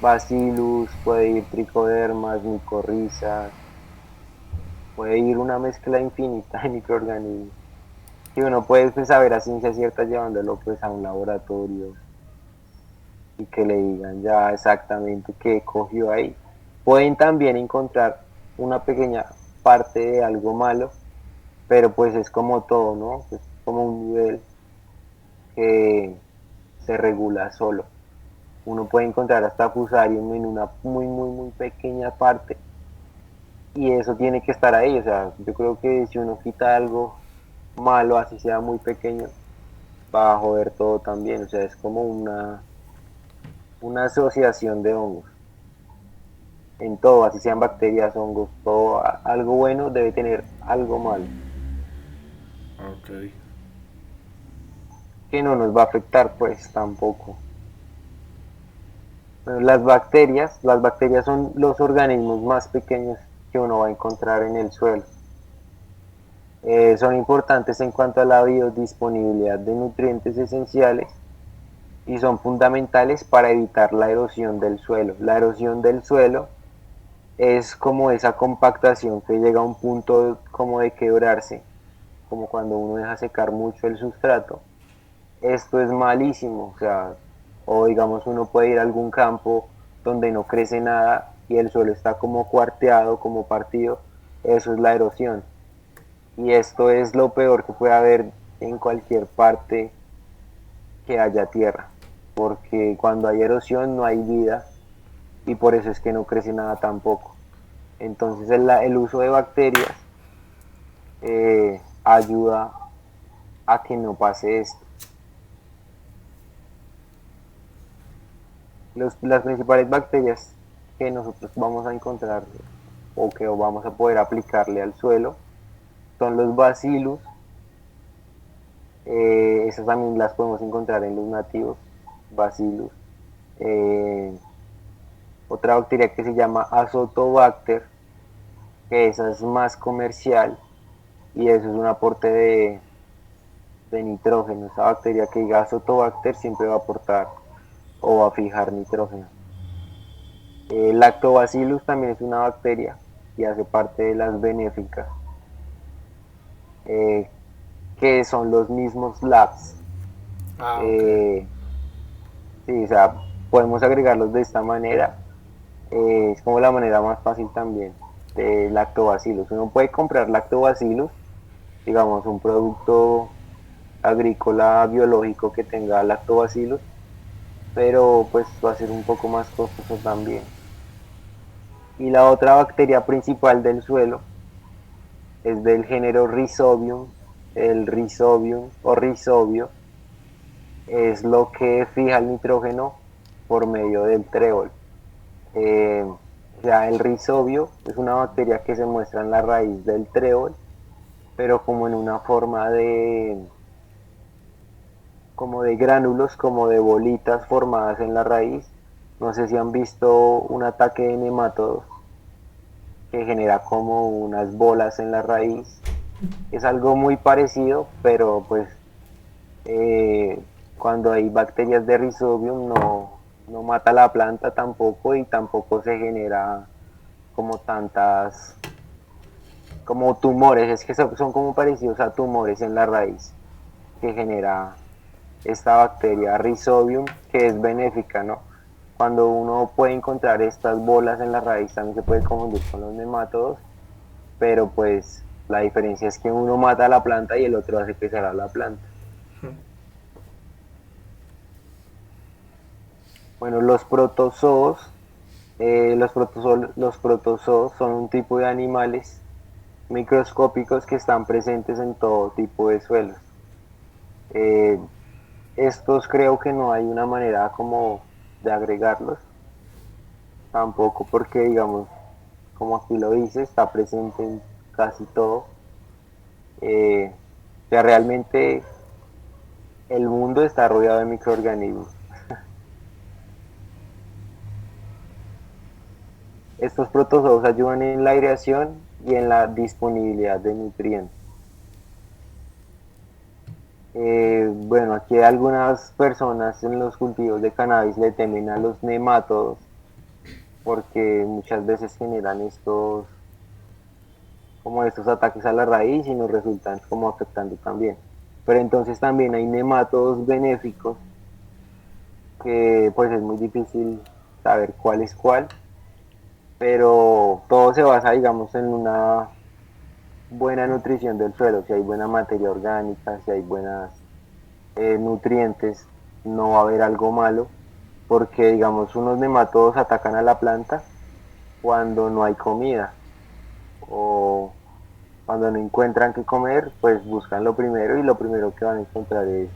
bacillus, puede ir tricodermas, micorrizas, puede ir una mezcla infinita de microorganismos. Que uno puede pues, saber a ciencia cierta llevándolo pues a un laboratorio y que le digan ya exactamente qué cogió ahí. Pueden también encontrar una pequeña parte de algo malo, pero pues es como todo, ¿no? Es como un nivel que se regula solo. Uno puede encontrar hasta fusarium en una muy pequeña parte y eso tiene que estar ahí. O sea, yo creo que si uno quita algo malo, así sea muy pequeño, va a joder todo también. O sea, es como una asociación de hongos. En todo, así sean bacterias, hongos, todo algo bueno debe tener algo malo, Ok. que no nos va a afectar pues tampoco. Bueno, las bacterias son los organismos más pequeños que uno va a encontrar en el suelo. Son importantes en cuanto a la biodisponibilidad de nutrientes esenciales y son fundamentales para evitar la erosión del suelo. La erosión del suelo es como esa compactación que llega a un punto como de quebrarse, como cuando uno deja secar mucho el sustrato. Esto es malísimo, o sea, o digamos uno puede ir a algún campo donde no crece nada y el suelo está como cuarteado, como partido, eso es la erosión. Y esto es lo peor que puede haber en cualquier parte que haya tierra, porque cuando hay erosión no hay vida y por eso es que no crece nada tampoco. Entonces el uso de bacterias ayuda a que no pase esto. Las principales bacterias que nosotros vamos a encontrar o que vamos a poder aplicarle al suelo son los bacillus, esas también las podemos encontrar en los nativos, bacillus. Eh, Otra bacteria que se llama Azotobacter, que esa es más comercial y eso es un aporte de nitrógeno. Esa bacteria que diga Azotobacter siempre va a aportar o va a fijar nitrógeno. Lactobacillus también es una bacteria y hace parte de las benéficas, eh, que son los mismos labs. Ah, ok. Eh, sí, o sea, podemos agregarlos de esta manera. Es como la manera más fácil también de lactobacillus. Uno puede comprar lactobacillus, digamos, un producto agrícola biológico que tenga lactobacillus, pero pues va a ser un poco más costoso también. Y la otra bacteria principal del suelo es del género Rhizobium. El Rhizobium o Rhizobio es lo que fija el nitrógeno por medio del trébol. O sea, el Rhizobio es una bacteria que se muestra en la raíz del trébol, pero como en una forma como de gránulos, como de bolitas formadas en la raíz. No sé si han visto un ataque de nematodos que genera como unas bolas en la raíz. Es algo muy parecido, pero pues eh, cuando hay bacterias de Rhizobium no mata la planta tampoco y tampoco se genera como tantas, como tumores, es que son como parecidos a tumores en la raíz que genera esta bacteria Rhizobium que es benéfica, ¿no? Cuando uno puede encontrar estas bolas en la raíz también se puede confundir con los nematodos, pero pues la diferencia es que uno mata a la planta y el otro hace crecer a la planta. Bueno, los protozoos son un tipo de animales microscópicos que están presentes en todo tipo de suelos. Eh, Estos creo que no hay una manera como de agregarlos, tampoco porque digamos, como aquí lo dice, está presente en casi todo. O sea, realmente el mundo está rodeado de microorganismos. estos protozoos ayudan en la aireación y en la disponibilidad de nutrientes. Bueno, aquí algunas personas en los cultivos de cannabis le temen a los nemátodos porque muchas veces generan como estos ataques a la raíz y nos resultan como afectando también. Pero entonces también hay nemátodos benéficos que pues es muy difícil saber cuál es cuál, pero todo se basa, digamos, en una buena nutrición del suelo, si hay buena materia orgánica, si hay buenas nutrientes, no va a haber algo malo, porque digamos unos nematodos atacan a la planta cuando no hay comida o cuando no encuentran qué comer, pues buscan lo primero y lo primero que van a encontrar es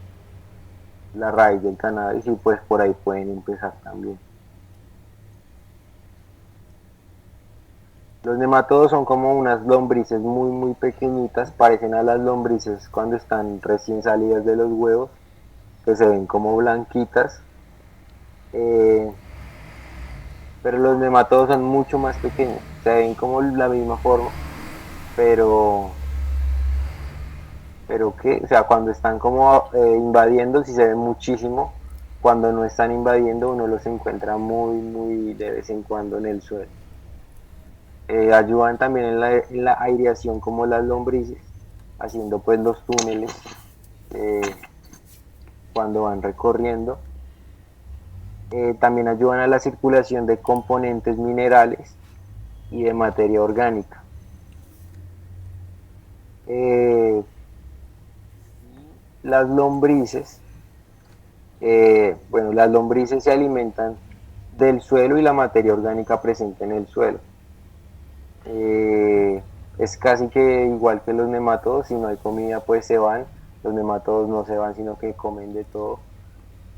la raíz del cannabis y pues por ahí pueden empezar también. Los nematodos son como unas lombrices muy muy pequeñitas, parecen a las lombrices cuando están recién salidas de los huevos, que se ven como blanquitas, eh, pero los nematodos son mucho más pequeños, se ven como la misma forma, pero que, o sea, cuando están como invadiendo, sí se ven muchísimo, cuando no están invadiendo uno los encuentra muy, muy de vez en cuando en el suelo. Ayudan también en la aireación como las lombrices, haciendo pues los túneles eh, cuando van recorriendo. También ayudan a la circulación de componentes minerales y de materia orgánica. Eh, las lombrices, bueno, las lombrices se alimentan del suelo y la materia orgánica presente en el suelo. Eh, es casi que igual que los nematodos, si no hay comida pues se van, los nematodos no se van sino que comen de todo.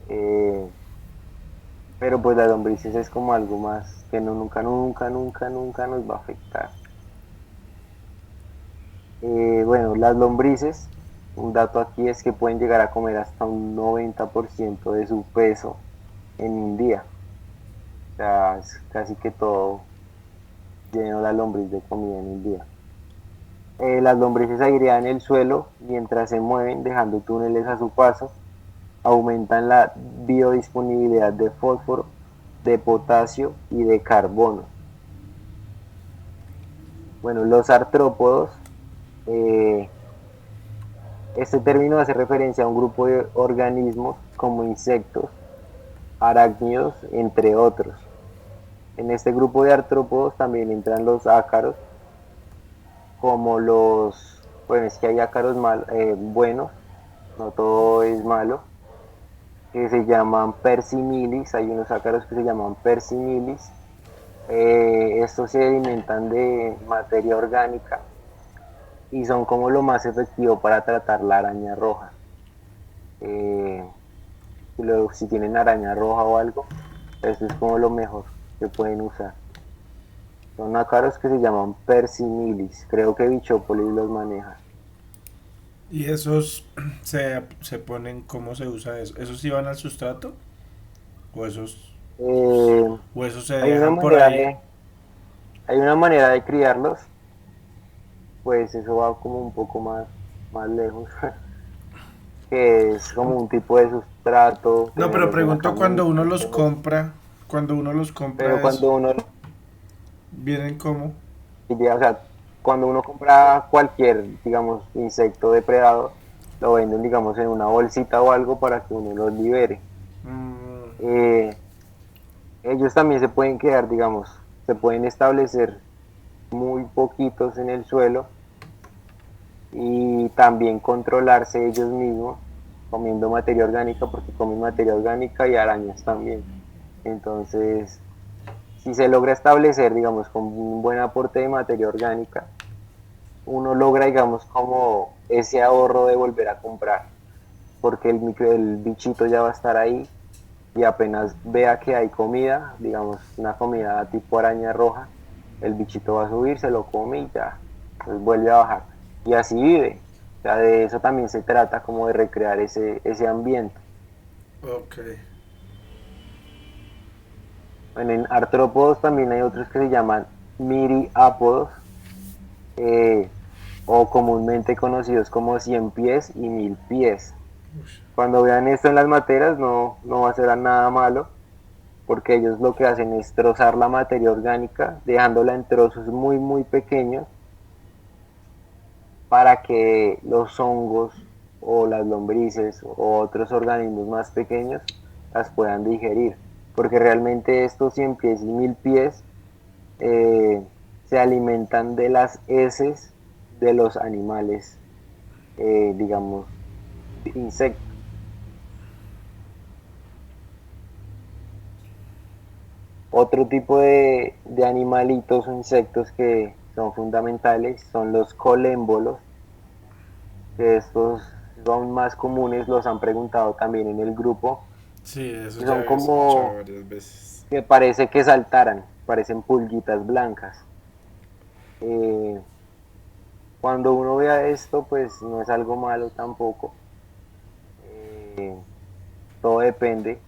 Eh, pero pues las lombrices es como algo más que no, nunca, nunca, nunca, nunca nos va a afectar. Bueno, las lombrices, un dato aquí es que pueden llegar a comer hasta un 90% de su peso en un día. O sea, es casi que todo lleno la lombriz de comida en un día. Las lombrices airean el suelo mientras se mueven, dejando túneles a su paso, aumentan la biodisponibilidad de fósforo, de potasio y de carbono. Bueno, los artrópodos, eh, este término hace referencia a un grupo de organismos como insectos, arácnidos, entre otros. En este grupo de artrópodos también entran los ácaros, como bueno, es que hay ácaros buenos, no todo es malo, que se llaman persimilis, hay unos ácaros que se llaman persimilis, estos se alimentan de materia orgánica y son como lo más efectivo para tratar la araña roja. Eh, si tienen araña roja o algo, esto es como lo mejor que pueden usar. Son ácaros que se llaman persimilis, creo que Bichópolis los maneja. Y esos se ponen, ¿cómo se usa eso? ¿Esos iban al sustrato? ¿O esos, Eh, o esos se hay una dejan por manera ahí? de, hay una manera de criarlos, pues eso va como un poco más lejos, que es como un tipo de sustrato, No, pero tenerlos en la pregunto camita, tenerlos, cuando uno los pero compra eso, cuando uno ¿vienen como? o sea, cuando uno compra cualquier, digamos, insecto depredador, lo venden, digamos, en una bolsita o algo para que uno los libere. Mm, Eh, ellos también se pueden quedar, digamos, se pueden establecer muy poquitos en el suelo y también controlarse ellos mismos comiendo materia orgánica porque comen materia orgánica y arañas también. Entonces, si se logra establecer, digamos, con un buen aporte de materia orgánica, uno logra, digamos, como ese ahorro de volver a comprar, porque el bichito ya va a estar ahí y apenas vea que hay comida, digamos, una comida tipo araña roja, el bichito va a subir, se lo come y ya, pues vuelve a bajar. Y así vive. O sea, de eso también se trata, como de recrear ese ambiente. ok. En artrópodos también hay otros que se llaman miriápodos, eh, o comúnmente conocidos como 100 pies y 1000 pies. Cuando vean esto en las materas no va a ser nada malo, porque ellos lo que hacen es trozar la materia orgánica, dejándola en trozos muy, muy pequeños, para que los hongos o las lombrices o otros organismos más pequeños las puedan digerir. Porque realmente estos 100 pies y 1000 pies se alimentan de las heces de los animales, digamos, insectos. Otro tipo de animalitos o insectos que son fundamentales son los colémbolos, que estos son más comunes, los han preguntado también en el grupo, Sí, eso y ya son había escuchado como varias veces. que parece que saltaran, parecen pulguitas blancas. Eh, Cuando uno vea esto, pues no es algo malo tampoco. Eh, Todo depende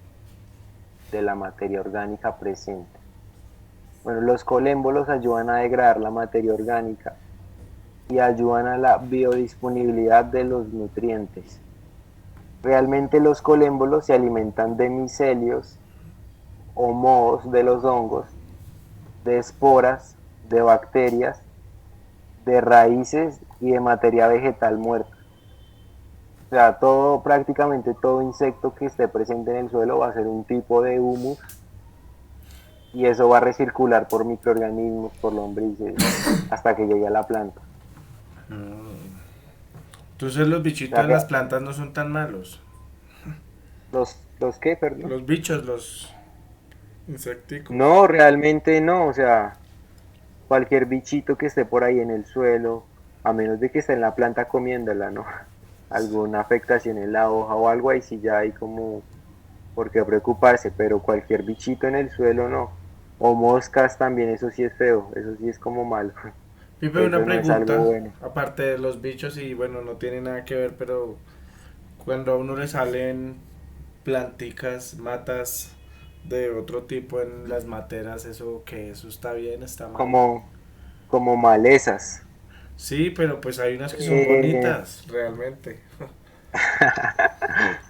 de la materia orgánica presente. Bueno, los colémbolos ayudan a degradar la materia orgánica y ayudan a la biodisponibilidad de los nutrientes. Realmente los colémbolos se alimentan de micelios o mohos de los hongos, de esporas, de bacterias, de raíces y de materia vegetal muerta. O sea, todo, prácticamente todo insecto que esté presente en el suelo va a ser un tipo de humus, y eso va a recircular por microorganismos, por lombrices, hasta que llegue a la planta. Entonces los O sea, bichitos en las plantas no son tan malos. ¿los qué, perdón? Los bichos, los insecticos. No, realmente no, o sea, cualquier bichito que esté por ahí en el suelo, a menos de que esté en la planta comiéndola, ¿no? Alguna afectación en la hoja o algo, ahí sí ya hay como por qué preocuparse, pero cualquier bichito en el suelo no. O moscas también, eso sí es feo, eso sí es como malo. Pipe, una Eso no es algo pregunta, bueno. aparte de los bichos y bueno, no tiene nada que ver, pero cuando a uno le salen planticas, matas de otro tipo en las materas, eso que eso está bien, está mal. Como, como malezas. Sí, pero pues hay unas que son Eh, bonitas, realmente.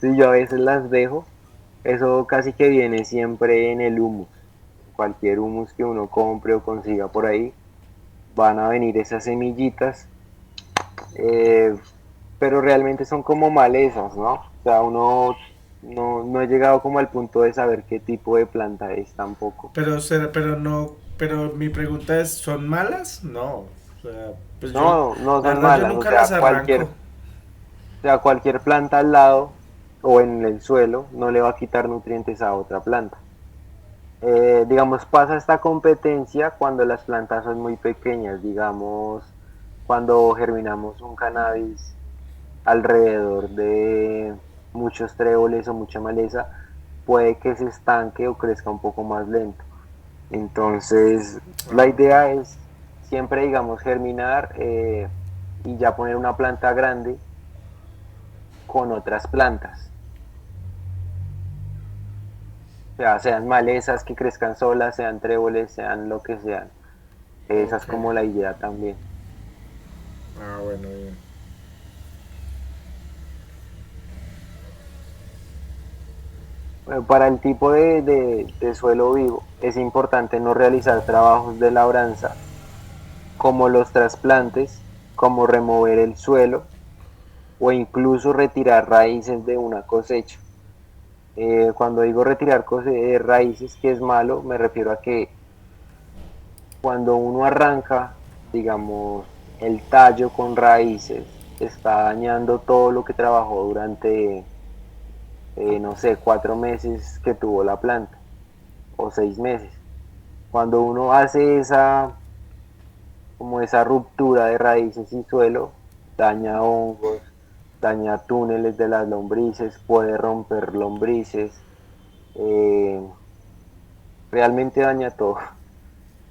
sí, yo a veces las dejo. Eso casi que viene siempre en el humus. Cualquier humus que uno compre o consiga por ahí, van a venir esas semillitas, eh, pero realmente son como malezas, ¿no? O sea, uno no he llegado como al punto de saber qué tipo de planta es tampoco. Pero no, pero mi pregunta es, ¿son malas? No. O sea, pues yo, No, no la son verdad yo malas, nunca las arranco. o sea, cualquier planta al lado o en el suelo no le va a quitar nutrientes a otra planta. Digamos, pasa esta competencia cuando las plantas son muy pequeñas, digamos, cuando germinamos un cannabis alrededor de muchos tréboles o mucha maleza, puede que se estanque o crezca un poco más lento. Entonces, la Ah, ok. idea es siempre, digamos, germinar, y ya poner una planta grande con otras plantas. O sea, sean malezas que crezcan solas, sean tréboles, sean lo que sean. Esa es Ok. como la idea también. Ah, bueno, bien. Bueno, para el tipo de suelo vivo es importante no realizar trabajos de labranza como los trasplantes, como remover el suelo o incluso retirar raíces de una cosecha. Cuando digo retirar raíces, que es malo, me refiero a que cuando uno arranca, digamos, el tallo con raíces, está dañando todo lo que trabajó durante, no sé, 4 meses que tuvo la planta, o 6 meses. Cuando uno hace como esa ruptura de raíces y suelo, daña hongos, daña túneles de las lombrices, puede romper lombrices, eh, realmente daña todo.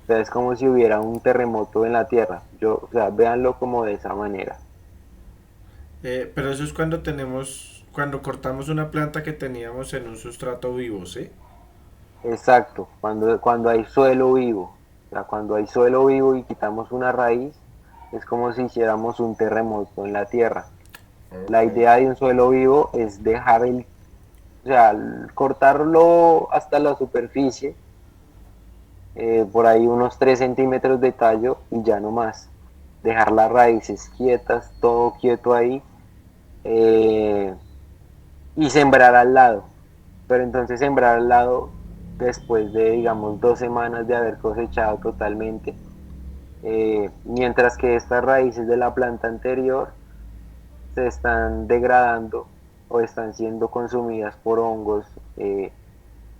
O sea, es como si hubiera un terremoto en la tierra. O sea, véanlo como de esa manera. Pero eso es cuando tenemos, cuando cortamos una planta que teníamos en un sustrato vivo, ¿sí? exacto, cuando hay suelo vivo, o sea, cuando hay suelo vivo y quitamos una raíz, es como si hiciéramos un terremoto en la tierra. La Ok. idea de un suelo vivo es o sea, cortarlo hasta la superficie, por ahí unos 3 centímetros de tallo y ya no más. Dejar las raíces quietas, todo quieto ahí, eh, y sembrar al lado. Pero entonces sembrar al lado después de, digamos, 2 semanas de haber cosechado totalmente, mientras que estas raíces de la planta anterior se están degradando o están siendo consumidas por hongos,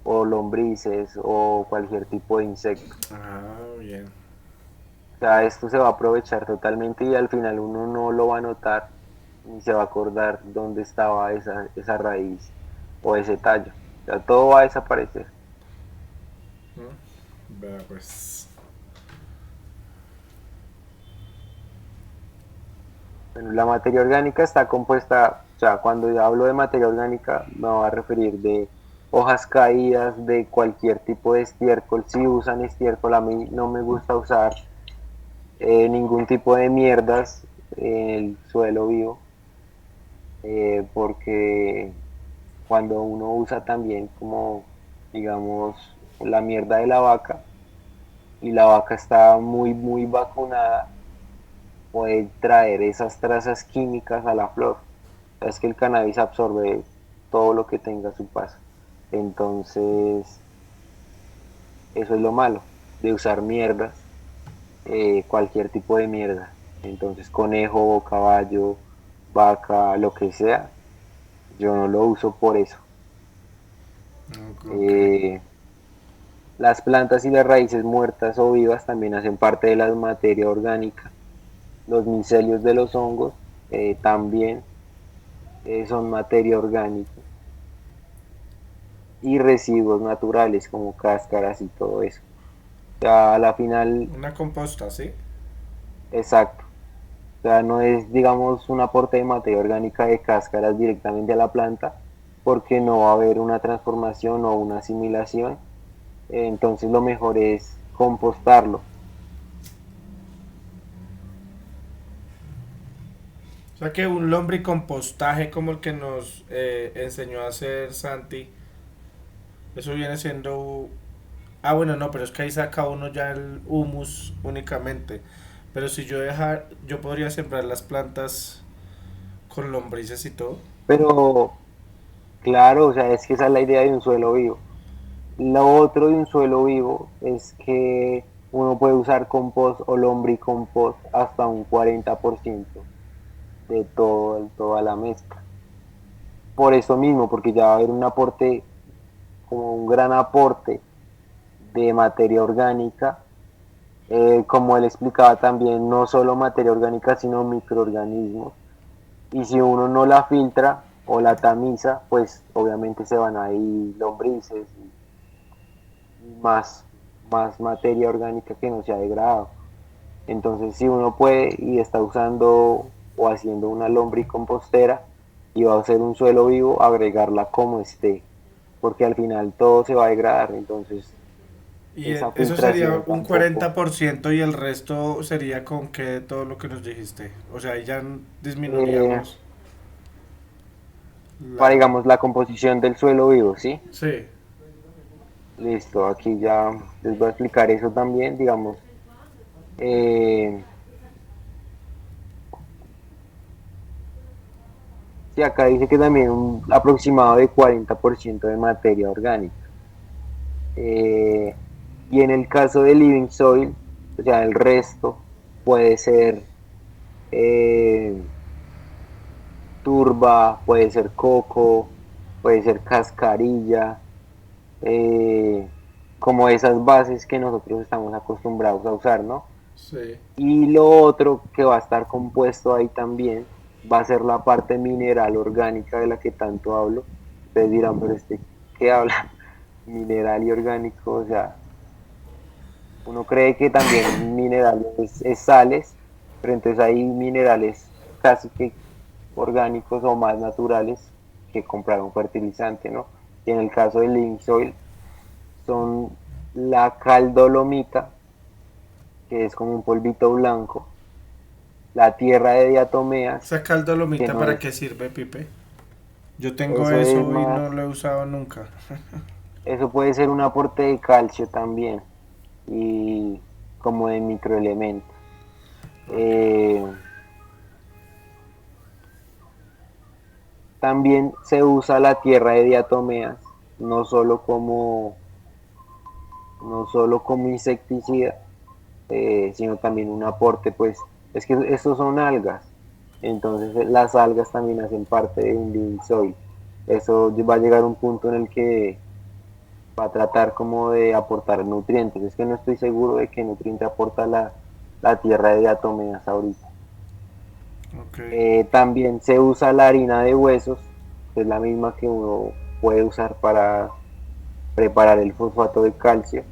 o lombrices o cualquier tipo de insecto. Ah, bien. O sea, esto se va a aprovechar totalmente y al final uno no lo va a notar ni se va a acordar dónde estaba esa raíz o ese tallo. O sea, todo va a desaparecer. Vea, pues. Bueno, la materia orgánica está compuesta, o sea, cuando yo hablo de materia orgánica me voy a referir de hojas caídas, de cualquier tipo de estiércol. Si usan estiércol, a mí no me gusta usar ningún tipo de mierdas en el suelo vivo, porque cuando uno usa también como, digamos, la mierda de la vaca y la vaca está muy vacunada, puede traer esas trazas químicas a la flor. Es que el cannabis absorbe todo lo que tenga a su paso. Entonces, eso es lo malo de usar mierdas, cualquier tipo de mierda. Entonces, conejo, caballo, vaca, lo que sea, yo no lo uso por eso. Ok. Eh, las plantas y las raíces muertas o vivas también hacen parte de la materia orgánica. Los micelios de los hongos también son materia orgánica. Y residuos naturales como cáscaras y todo eso. O sea, a la final, Una composta, ¿sí? exacto. O sea, no es, digamos, un aporte de materia orgánica de cáscaras directamente a la planta, porque no va a haber una transformación o una asimilación. Entonces lo mejor es compostarlo. O sea que un lombricompostaje como el que nos enseñó a hacer Santi, eso viene siendo... Ah, bueno, no, pero es que ahí saca uno ya el humus únicamente. Pero si yo dejar, yo podría sembrar las plantas con lombrices y todo. Pero claro, o sea, es que esa es la idea de un suelo vivo. Lo otro de un suelo vivo es que uno puede usar compost o lombricompost hasta un 40% de toda la mezcla. Por eso mismo, porque ya va a haber un aporte, como un gran aporte de materia orgánica, como él explicaba también, no solo materia orgánica, sino microorganismos. Y si uno no la filtra o la tamiza, pues obviamente se van ahí lombrices y más materia orgánica que no se ha degradado. Entonces, si uno puede y está usando o haciendo una lombricompostera y va a hacer un suelo vivo, agregarla como esté, porque al final todo se va a degradar. Entonces, Y esa eso sería filtración un tampoco. 40% y el resto sería con que todo lo que nos dijiste. O sea, ahí ya eh, disminuiríamos para, la... digamos, la composición del suelo vivo, ¿sí? Sí. Listo, aquí ya les voy a explicar eso también, digamos. Eh, sí, acá dice que también un aproximado de 40% de materia orgánica. Eh, y en el caso de living soil, o sea, el resto puede ser eh, turba, puede ser coco, puede ser cascarilla, eh, como esas bases que nosotros estamos acostumbrados a usar, ¿no? Sí. Y lo otro que va a estar compuesto ahí también va a ser la parte mineral orgánica de la que tanto hablo. Ustedes dirán, pero ¿qué habla? Mineral y orgánico, o sea, uno cree que también minerales es sales, pero entonces hay minerales casi que orgánicos o más naturales que comprar un fertilizante, ¿no? Y en el caso del link soil son la caldolomita, que es como un polvito blanco, la tierra de diatomeas, ¿Esa que caldolomita no para es, qué sirve, Pipe? Yo tengo eso es eso y más, no lo he usado nunca. eso puede ser un aporte de calcio también y como de microelementos. Ok. Eh, También se usa la tierra de diatomeas, no solo como, no solo como insecticida, sino también un aporte, pues, es que estos son algas, entonces las algas también hacen parte de un living soil. Eso va a llegar a un punto en el que va a tratar como de aportar nutrientes. Es que no estoy seguro de qué nutriente aporta la tierra de diatomeas ahorita. Ok. También se usa la harina de huesos, que es la misma que uno puede usar para preparar el fosfato de calcio.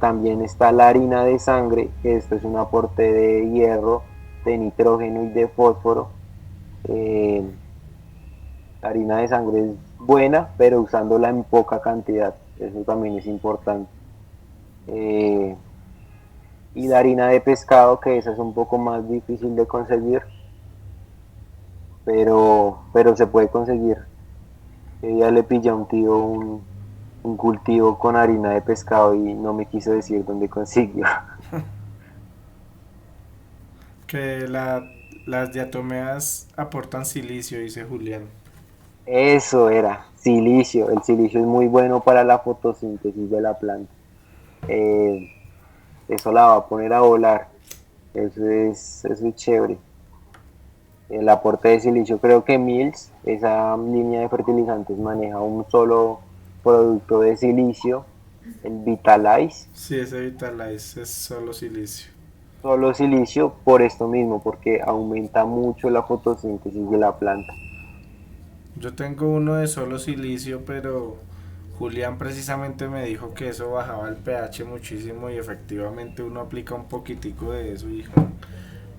También está la harina de sangre, que esto es un aporte de hierro, de nitrógeno y de fósforo. Eh, la harina de sangre es buena, pero usándola en poca cantidad. Eso también es importante. Eh, y la harina de pescado, que esa es un poco más difícil de conseguir, pero se puede conseguir. Ya le pillé a un tío un cultivo con harina de pescado y no me quiso decir dónde consiguió. Que las diatomeas aportan silicio, dice Julián. Eso era, silicio. El silicio es muy bueno para la fotosíntesis de la planta. Eh, Eso la va a poner a volar. Eso es chévere. El aporte de silicio, creo que Mills, esa línea de fertilizantes, maneja un solo producto de silicio, el Vitalize, Sí, ese Vitalize es solo silicio. solo silicio por esto mismo, porque aumenta mucho la fotosíntesis de la planta. Yo tengo uno de solo silicio, pero Julián precisamente me dijo que eso bajaba el pH muchísimo y efectivamente uno aplica un poquitico de eso y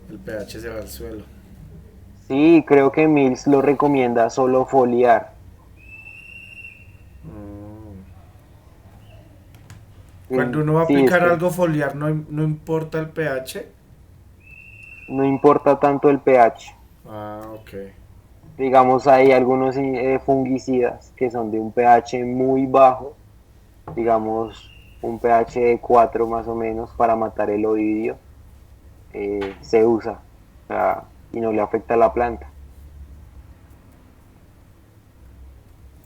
el pH se va al suelo. Sí, creo que Mills lo recomienda solo foliar. Mm. Cuando Sí, uno va a sí, es aplicar que algo foliar no importa el pH. no importa tanto el pH. Ah, ok. Digamos, hay algunos fungicidas que son de un pH muy bajo, digamos un pH de 4 más o menos para matar el oidio, se usa, o sea, y no le afecta a la planta.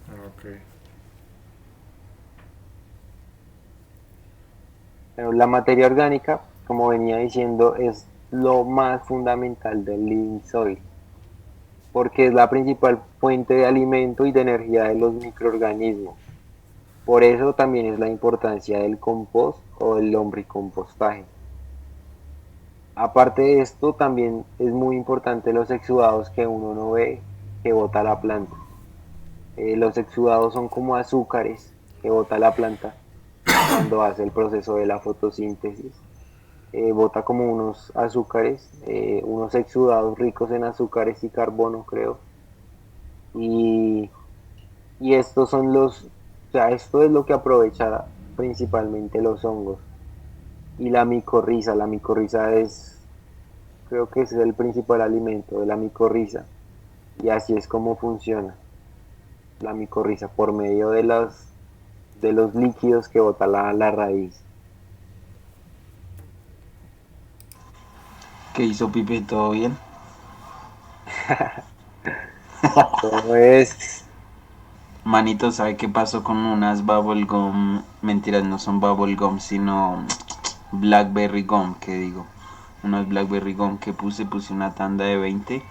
Ok. Pero la materia orgánica, como venía diciendo, es lo más fundamental del living soil, porque es la principal fuente de alimento y de energía de los microorganismos. Por eso también es la importancia del compost o el lombricompostaje. Aparte de esto, también es muy importante los exudados que uno no ve que bota la planta. Los exudados son como azúcares que bota la planta cuando hace el proceso de la fotosíntesis. Bota como unos azúcares, unos exudados ricos en azúcares y carbono, creo. Y, y estos son o sea, esto es lo que aprovecha principalmente los hongos. Y la micorriza es, creo que ese es el principal alimento de la micorriza. Y así es como funciona la micorriza por medio de los líquidos que bota la raíz. ¿Qué hizo Pipe? ¿Todo bien? Todo es, Manito, ¿sabe qué pasó con unas bubblegum? Mentiras, no son bubblegum, sino blackberry gum, que digo. Unos blackberry gum que puse una tanda de 20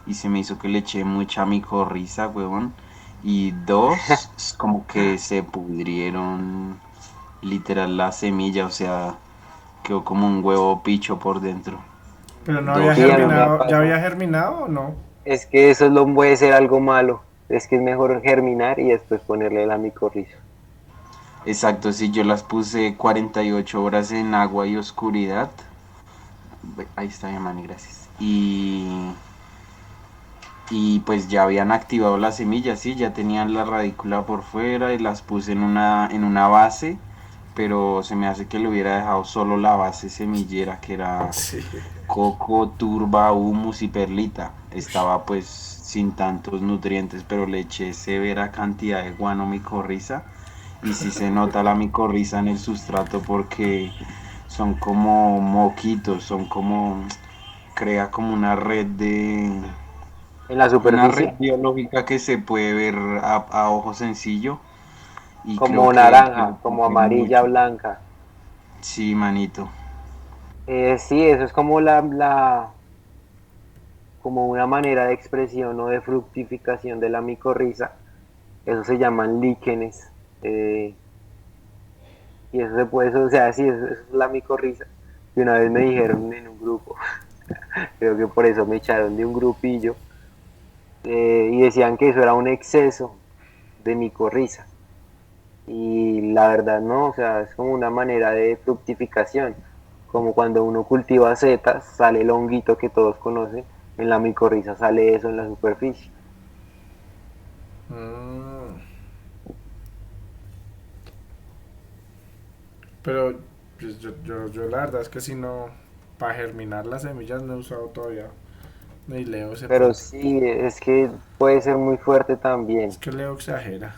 y se me hizo que le eché mucha micorriza, huevón. Y dos, como que se pudrieron literal la semilla, o sea, quedó como un huevo picho por dentro. Pero no había Dos, sí, a mí me germinado, ¿ya pasa. había germinado o no? Es que eso lo puede ser algo malo. Es que es mejor germinar y después ponerle la micorriza. exacto, sí, yo las puse 48 horas en agua y oscuridad. Ahí está mi mani, gracias. y pues ya habían activado las semillas, sí, ya tenían la radícula por fuera y las puse en una base, pero se me hace que le hubiera dejado solo la base semillera, que era Sí. coco, turba, humus y perlita. Ush. Estaba pues sin tantos nutrientes, pero le eché severa cantidad de guano micorriza y sí se nota la micorriza en el sustrato porque son como moquitos, son como, crea como En la una red superficie, biológica que se puede ver a ojo sencillo y creo como que le naranja, como puse amarilla, mucho. blanca. Sí, manito. Sí, eso es como como una manera de expresión o de fructificación de la micorriza. Eso se llaman líquenes. eh, y eso se puede, o sea, sí, eso es la micorriza. Y una vez me dijeron en un grupo, creo que por eso me echaron de un grupillo, y decían que eso era un exceso de micorriza. Y la verdad no, o sea, es como una manera de fructificación, como cuando uno cultiva setas, sale el honguito que todos conocen, en la micorriza sale eso en la superficie. Mm, pero pues, yo la verdad es que si no, para germinar las semillas no he usado todavía. Ni Leo se Pero pronto. sí, es que puede ser muy fuerte Es también. que Leo exagera.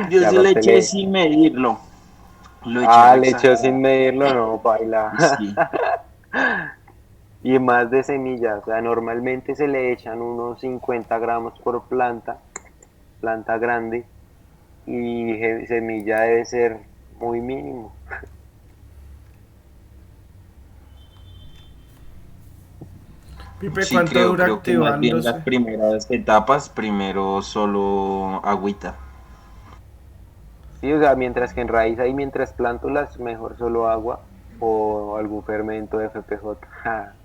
Yo Y se le aparte eché sin medirlo. Lo eché re le echó sin exagerado. medirlo, no, baila. Sí. Y más de semillas, o sea, normalmente se le echan unos 50 gramos por planta, planta grande, y semilla debe ser muy mínimo. Pipe, Sí, ¿cuánto dura creo que más bien las activándose? primeras etapas, primero solo agüita. Sí, o sea, mientras que en raíz hay mientras plántulas, mejor solo agua o algún fermento FPJ. Ja.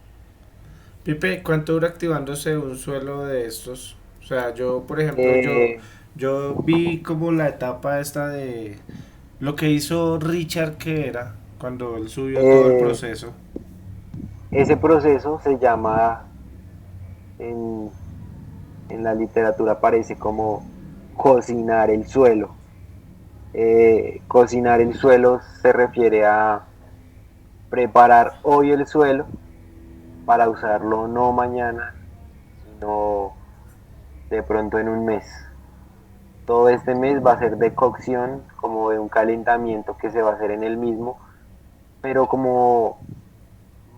Pipe, ¿cuánto dura activándose un suelo de estos? O sea, yo, por ejemplo, Eh, yo vi como la etapa esta de lo que hizo Richard, que era cuando él subió todo el eh, proceso. ese proceso se llama, en, en la literatura aparece como cocinar el suelo. Cocinar el suelo se refiere a preparar hoy el suelo para usarlo no mañana, sino de pronto en un mes. Todo este mes va a ser de cocción, como de un calentamiento que se va a hacer en el mismo, pero como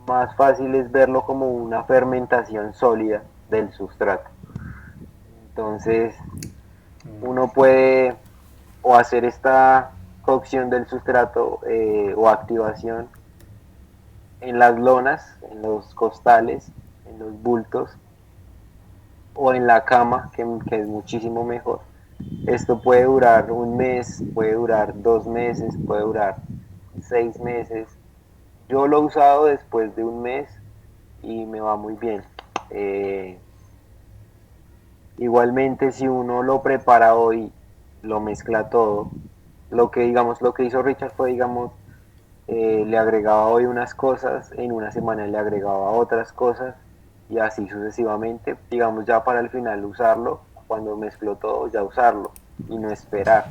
más fácil es verlo como una fermentación sólida del sustrato. Entonces, uno puede o hacer esta cocción del sustrato, o activación en las lonas, en los costales, en los bultos o en la cama, que es muchísimo mejor. Esto puede durar un mes, puede durar 2 meses, puede durar 6 meses. Yo lo he usado después de un mes y me va muy bien. Eh, Igualmente, si uno lo prepara hoy, lo mezcla todo. Lo que hizo Richard fue, digamos, le agregaba hoy unas cosas, en una semana le agregaba otras cosas y así sucesivamente, digamos, ya para el final usarlo, cuando mezcló todo, ya usarlo y no esperar.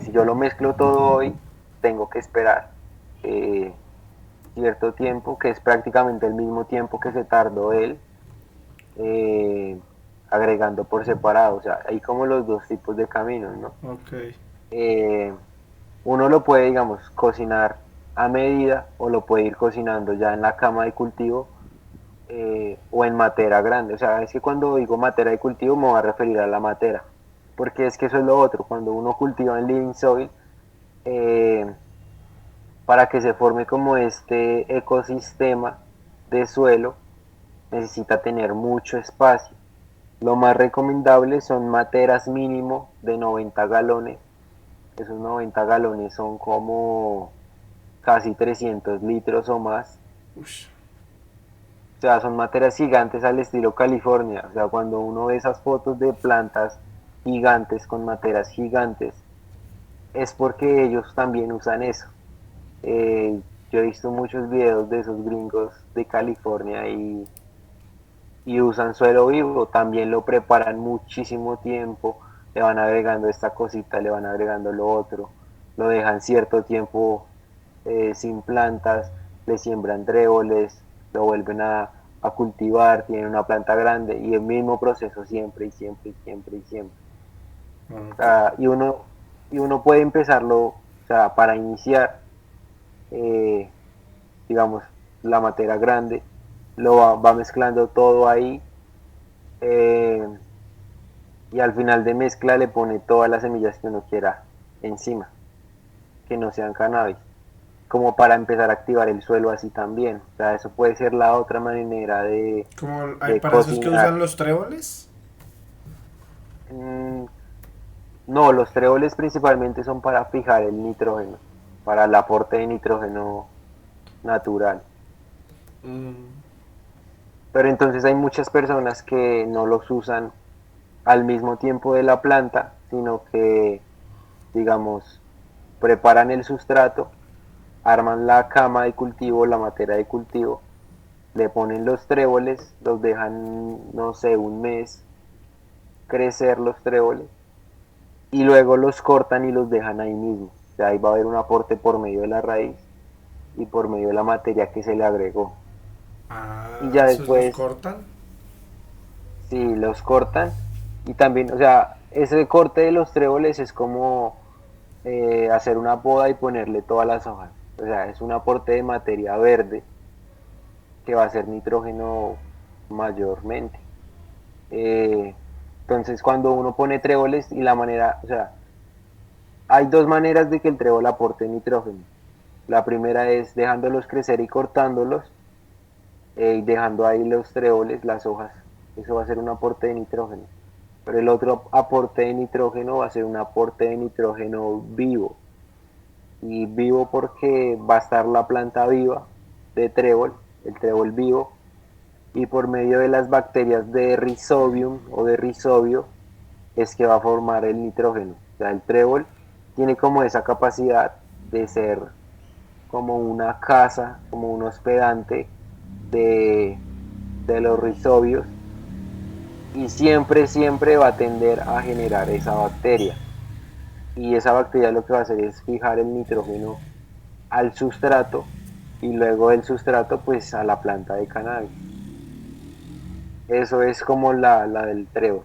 Si yo lo mezclo todo hoy, tengo que esperar eh, cierto tiempo, que es prácticamente el mismo tiempo que se tardó él, eh, agregando por separado. O sea, hay como los dos tipos de caminos, ¿no? Ok. Eh, Uno lo puede, digamos, cocinar a medida o lo puede ir cocinando ya en la cama de cultivo, o en matera grande. O sea, es que cuando digo matera de cultivo me voy a referir a la matera, porque es que eso es lo otro. Cuando uno cultiva en living soil, eh, para que se forme como este ecosistema de suelo, necesita tener mucho espacio. Lo más recomendable son materas mínimo de 90 galones. Esos 90 galones son como casi 300 litros o más. Ush. O sea, son materas gigantes al estilo California. O sea, cuando uno ve esas fotos de plantas gigantes con materas gigantes, es porque ellos también usan eso. Yo he visto muchos videos de esos gringos de California y usan suelo vivo, también lo preparan muchísimo tiempo, le van agregando esta cosita, le van agregando lo otro, lo dejan cierto tiempo sin plantas, le siembran tréboles, lo vuelven a cultivar, tienen una planta grande y el mismo proceso siempre y siempre y siempre y siempre. O Ok. sea, y uno puede empezarlo, o sea, para iniciar, eh, digamos, la matera grande, va mezclando todo ahí eh, y al final de mezcla le pone todas las semillas que uno quiera encima, que no sean cannabis, como para empezar a activar el suelo así también. O sea, eso puede ser la otra manera Como hay de para eso es que usan cocinar. los tréboles. Mm, no, los tréboles principalmente son para fijar el nitrógeno, para el aporte de nitrógeno natural. Mm, Pero entonces hay muchas personas que no los usan al mismo tiempo de la planta, sino que, digamos, preparan el sustrato, arman la cama de cultivo, la materia de cultivo, le ponen los tréboles, los dejan, no sé, un mes crecer los tréboles y luego los cortan y los dejan ahí mismo. O sea, ahí va a haber un aporte por medio de la raíz y por medio de la materia que se le agregó. Y ah, ya esos los después, cortan. si los cortan, y también, o sea, ese corte de los tréboles es como hacer una poda y ponerle todas las hojas. O sea, es un aporte de materia verde que va a ser nitrógeno mayormente. Eh, entonces, cuando uno pone tréboles y la manera, o sea, hay dos maneras de que el trébol aporte nitrógeno. La primera es dejándolos crecer y cortándolos, y dejando ahí los tréboles, las hojas. Eso va a ser un aporte de nitrógeno. Pero el otro aporte de nitrógeno va a ser un aporte de nitrógeno vivo. Y vivo porque va a estar la planta viva de trébol, el trébol vivo, y por medio de las bacterias de Rhizobium o de rizobio es que va a formar el nitrógeno. O sea, el trébol tiene como esa capacidad de ser como una casa, como un hospedante de, de los rizobios y siempre, siempre va a tender a generar esa bacteria. Y esa bacteria lo que va a hacer es fijar el nitrógeno al sustrato y luego del sustrato pues a la planta de cannabis. Eso es como la del trébol.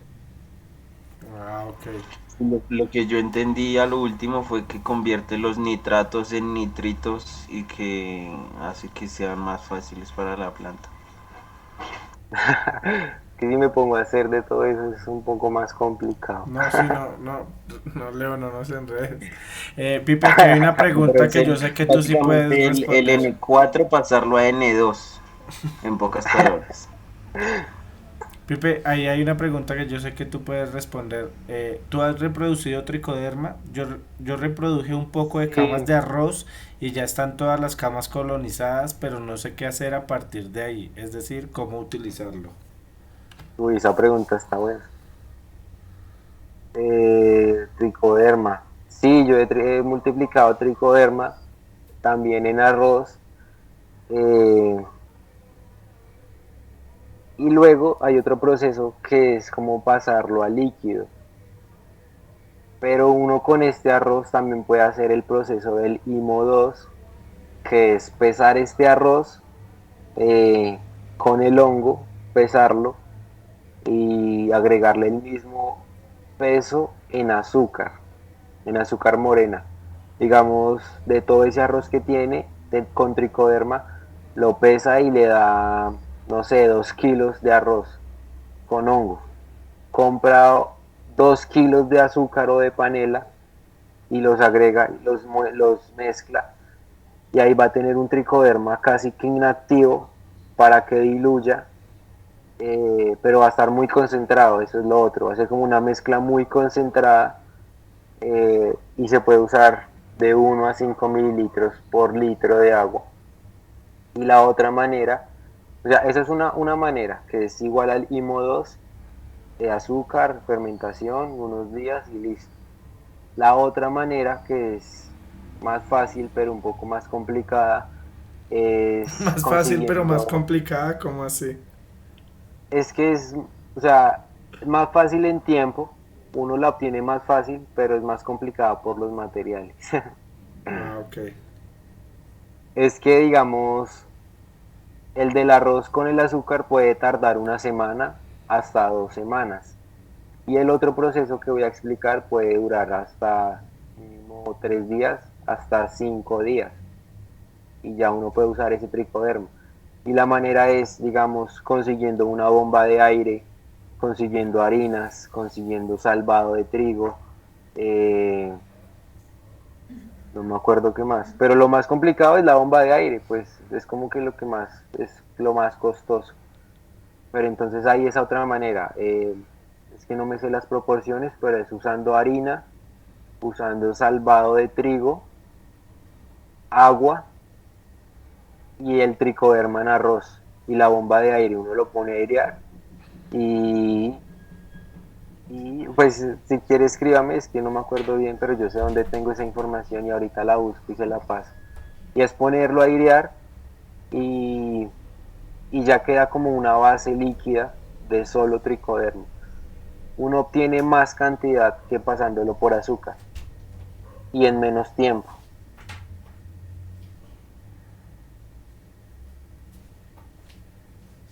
Ah, ok. Lo que yo entendí a lo último fue que convierte los nitratos en nitritos y que hace que sean más fáciles para la planta. Que si me pongo a hacer de todo eso es un poco más complicado. No, sí, no, no, no, Leo, no nos enredes. Pipe, aquí hay una Pero pregunta es que yo sé que tú sí puedes básicamente el responder. N4 pasarlo a N2, en pocas palabras. Pipe, ahí hay una pregunta que yo sé que tú puedes responder. ¿Tú has reproducido tricoderma? Yo reproduje un poco de camas Sí, de arroz y ya están todas las camas colonizadas, pero no sé qué hacer a partir de ahí, es decir, cómo utilizarlo. uy, esa pregunta está buena. Tricoderma. Sí, yo he multiplicado tricoderma también en arroz. eh, y luego hay otro proceso que es como pasarlo a líquido. Pero uno con este arroz también puede hacer el proceso del IMO 2, que es pesar este arroz eh, con el hongo, pesarlo y agregarle el mismo peso en azúcar morena. Digamos, de todo ese arroz que tiene con tricoderma, lo pesa y le da, no sé, 2 kilos de arroz con hongo. Compra 2 kilos de azúcar o de panela y los agrega, los mezcla y ahí va a tener un tricoderma casi que inactivo para que diluya, pero va a estar muy concentrado, eso es lo otro, va a ser como una mezcla muy concentrada y se puede usar de 1 a 5 mililitros por litro de agua. Y la otra manera, o sea, esa es una manera que es igual al IMO 2, de azúcar, fermentación, unos días y listo. La otra manera que es más fácil pero un poco más complicada es Más fácil, pero más consiguiendo, complicada, ¿cómo así? Es que es, o sea, es más fácil en tiempo, uno la obtiene más fácil, pero es más complicada por los materiales. Ah, ok. Es que, digamos, el del arroz con el azúcar puede tardar una semana hasta 2 semanas. Y el otro proceso que voy a explicar puede durar hasta mínimo 3 días, hasta 5 días. Y ya uno puede usar ese tricoderma. Y la manera es, digamos, consiguiendo una bomba de aire, consiguiendo harinas, consiguiendo salvado de trigo, eh, no me acuerdo qué más. Pero lo más complicado es la bomba de aire, pues es como que lo que más es lo más costoso. Pero entonces hay esa otra manera. Es que no me sé las proporciones, pero es usando harina, usando salvado de trigo, agua y el tricoderma en arroz. Y la bomba de aire uno lo pone a airear. Y, y pues si quiere escríbame, es que no me acuerdo bien, pero yo sé dónde tengo esa información y ahorita la busco y se la paso. Y es ponerlo a airear y, y ya queda como una base líquida de solo tricoderma. Uno obtiene más cantidad que pasándolo por azúcar y en menos tiempo.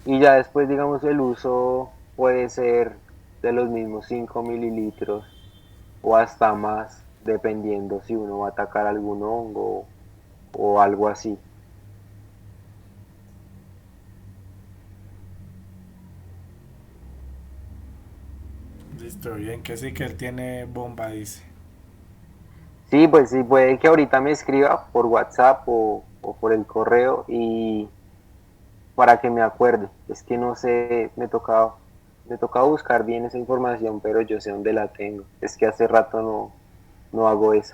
Y ya después, digamos, el uso puede ser de los mismos 5 mililitros o hasta más, dependiendo si uno va a atacar algún hongo o algo así. Listo, bien, que sí que él tiene bomba, dice. Sí, pues sí, puede que ahorita me escriba por WhatsApp o por el correo y para que me acuerde. Es que no sé, me tocaba buscar bien esa información, pero yo sé dónde la tengo. Es que hace rato no hago eso.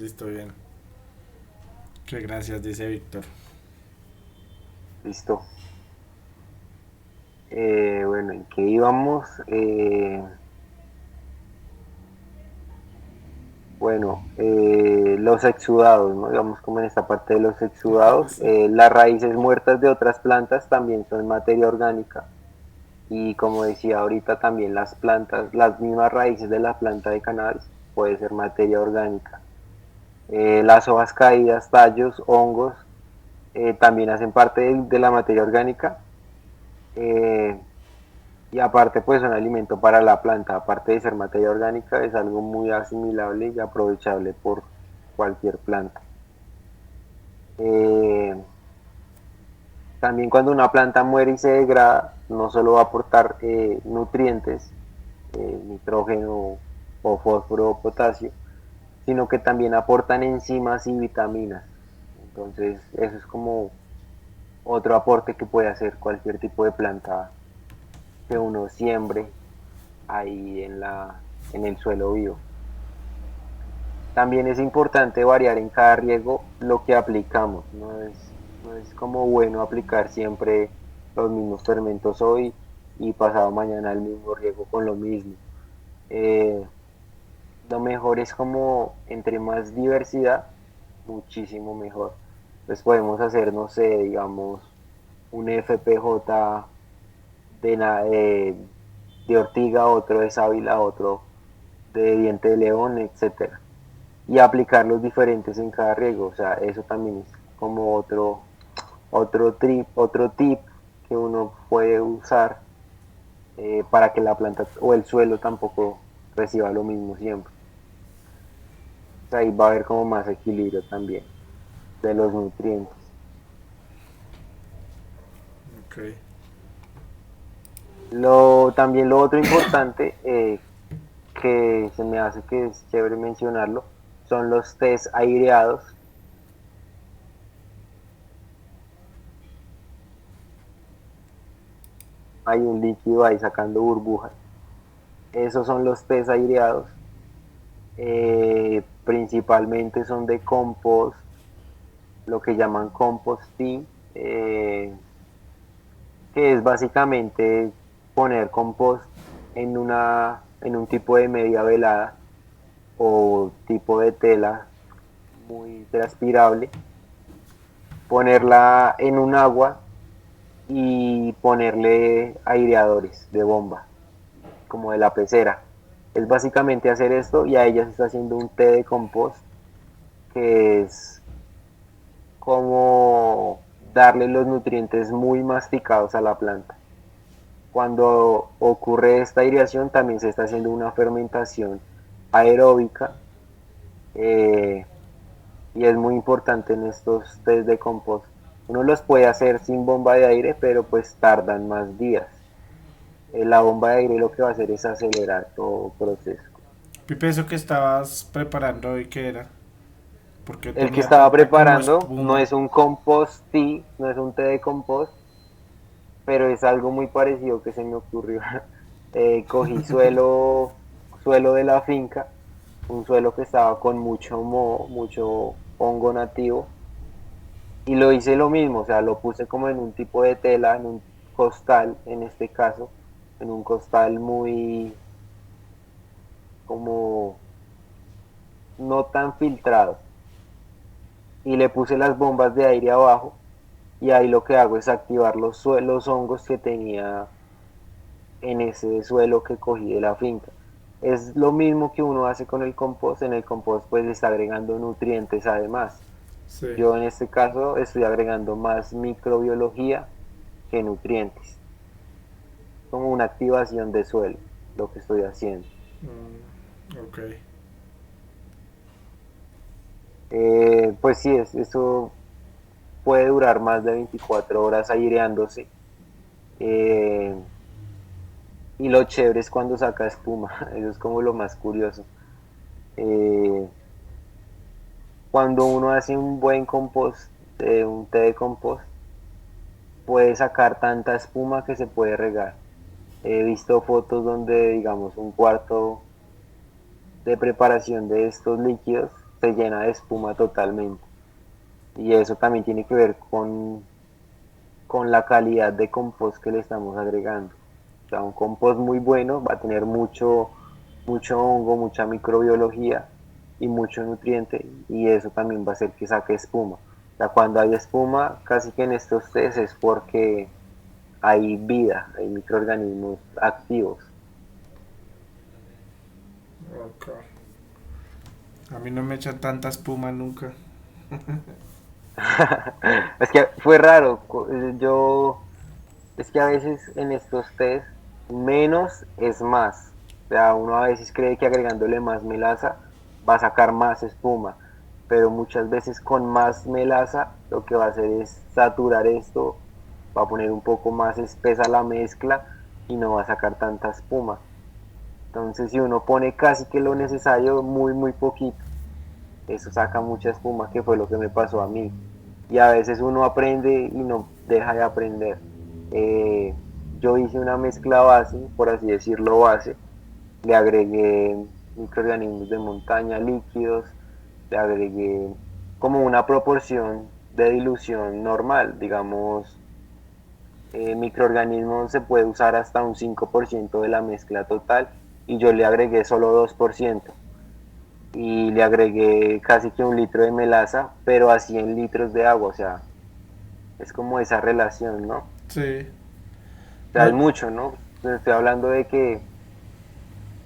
Listo, bien. Que gracias, dice Víctor. Listo. Bueno, ¿en qué íbamos? Bueno, los exudados, ¿no? Digamos como en esta parte de los exudados. Sí. Las raíces muertas de otras plantas también son materia orgánica. Y como decía ahorita también las plantas, las mismas raíces de la planta de cannabis puede ser materia orgánica. Las hojas caídas, tallos, hongos, también hacen parte de la materia orgánica. Eh, y aparte pues son alimento para la planta, aparte de ser materia orgánica, es algo muy asimilable y aprovechable por cualquier planta. Eh, También cuando una planta muere y se degrada, no solo va a aportar nutrientes, nitrógeno o fósforo o potasio, sino que también aportan enzimas y vitaminas. Entonces, eso es como otro aporte que puede hacer cualquier tipo de planta que uno siembre ahí en el suelo vivo. También es importante variar en cada riego lo que aplicamos. No es como bueno aplicar siempre los mismos fermentos hoy y pasado mañana el mismo riego con lo mismo. Eh, lo mejor es como entre más diversidad, muchísimo mejor. Pues podemos hacer, no sé, digamos, un FPJ de ortiga, otro de sábila, otro de diente de león, etcétera, y aplicar los diferentes en cada riego. O sea, eso también es como otro tip que uno puede usar para que la planta o el suelo tampoco reciba lo mismo siempre. O sea, ahí va a haber como más equilibrio también de los nutrientes. Ok. También lo otro importante que se me hace que es chévere mencionarlo son los test aireados. Hay un líquido ahí sacando burbujas. Esos son los test aireados. Principalmente son de compost, lo que llaman composting, que es básicamente poner compost en un tipo de media velada o tipo de tela muy transpirable, ponerla en un agua y ponerle aireadores de bomba, como de la pecera. Es básicamente hacer esto y a ella se está haciendo un té de compost que es como darle los nutrientes muy masticados a la planta. Cuando ocurre esta aireación también se está haciendo una fermentación aeróbica, eh, y es muy importante en estos test de compost. Uno los puede hacer sin bomba de aire, pero pues tardan más días. La bomba de aire lo que va a hacer es acelerar todo el proceso. Pipe, eso que estabas preparando hoy, ¿qué era? Porque El que tenía estaba tanta como preparando no espuma. es un compost tea, no es un té de compost, pero es algo muy parecido que se me ocurrió. Cogí suelo de la finca, un suelo que estaba con mucho moho, mucho hongo nativo, y lo hice lo mismo, o sea, lo puse como en un tipo de tela, en un costal, en este caso, en un costal muy como no tan filtrado, y le puse las bombas de aire abajo, y ahí lo que hago es activar los hongos que tenía en ese suelo que cogí de la finca. Es lo mismo que uno hace con el compost, en el compost pues está agregando nutrientes además. Sí. Yo en este caso estoy agregando más microbiología que nutrientes, como una activación de suelo, lo que estoy haciendo. Ok. Pues sí, eso puede durar más de 24 horas aireándose. eh, y lo chévere es cuando saca espuma, eso es como lo más curioso. Eh, Cuando uno hace un buen compost, un té de compost, puede sacar tanta espuma que se puede regar. He visto fotos donde, digamos, un cuarto de preparación de estos líquidos se llena de espuma totalmente. Y eso también tiene que ver con la calidad de compost que le estamos agregando. O sea, un compost muy bueno va a tener mucho hongo, mucha microbiología y mucho nutriente, y eso también va a hacer que saque espuma. O sea, cuando hay espuma, casi que en estos test es porque hay vida, hay microorganismos activos. Ok. A mí no me echan tanta espuma nunca. Es que fue raro, es que a veces en estos test menos es más. O sea, uno a veces cree que agregándole más melaza va a sacar más espuma, pero muchas veces con más melaza lo que va a hacer es saturar esto, va a poner un poco más espesa la mezcla y no va a sacar tanta espuma. Entonces, si uno pone casi que lo necesario, muy poquito, eso saca mucha espuma, que fue lo que me pasó a mí. Y a veces uno aprende y no deja de aprender. Eh, yo hice una mezcla base, por así decirlo base, le agregué microorganismos de montaña líquidos, le agregué como una proporción de dilución normal, digamos, microorganismos se puede usar hasta un 5% de la mezcla total, y yo le agregué solo 2%, y le agregué casi que 1 litro de melaza, pero a 100 litros de agua, o sea, es como esa relación, ¿no? O Sí. sea, No, es mucho, ¿no? Estoy hablando de que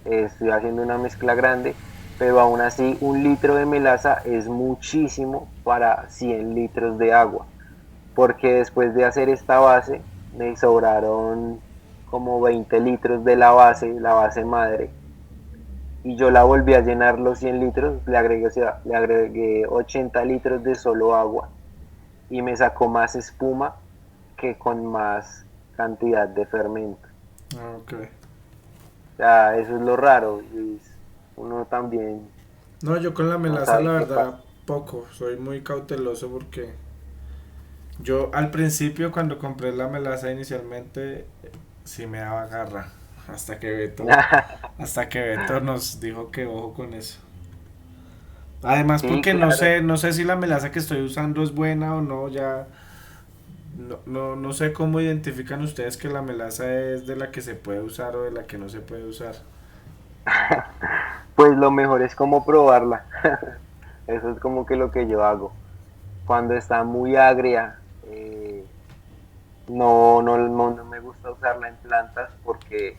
estoy haciendo una mezcla grande, pero aún así 1 litro de melaza es muchísimo para 100 litros de agua, porque después de hacer esta base me sobraron como 20 litros de la base madre, y yo la volví a llenar los 100 litros, le agregué, o sea, le agregué 80 litros de solo agua, y me sacó más espuma que con más cantidad de fermento. ok. O sea, eso es lo raro, y uno también No, yo con la no melaza, sabe la qué pasa. verdad, poco. Soy muy cauteloso porque yo al principio, cuando compré la melaza inicialmente, sí me daba garra. Hasta que Beto, hasta que Beto nos dijo que ojo con eso. Además, Sí, porque claro. no sé si la melaza que estoy usando es buena o no, ya no sé cómo identifican ustedes que la melaza es de la que se puede usar o de la que no se puede usar. Pues lo mejor es como probarla. Eso es como que lo que yo hago. Cuando está muy agria, No me gusta usarla en plantas porque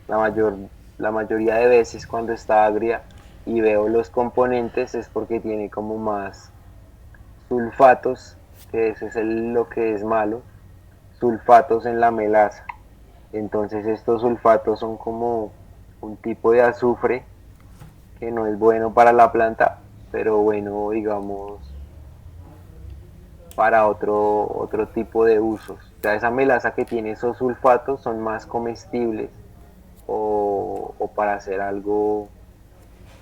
la mayor, la mayoría de veces cuando está agria y veo los componentes es porque tiene como más sulfatos, que eso es lo que es malo, sulfatos en la melaza. Entonces estos sulfatos son como un tipo de azufre que no es bueno para la planta, pero bueno, digamos, para otro tipo de usos. O sea, esa melaza que tiene esos sulfatos son más comestibles o para hacer algo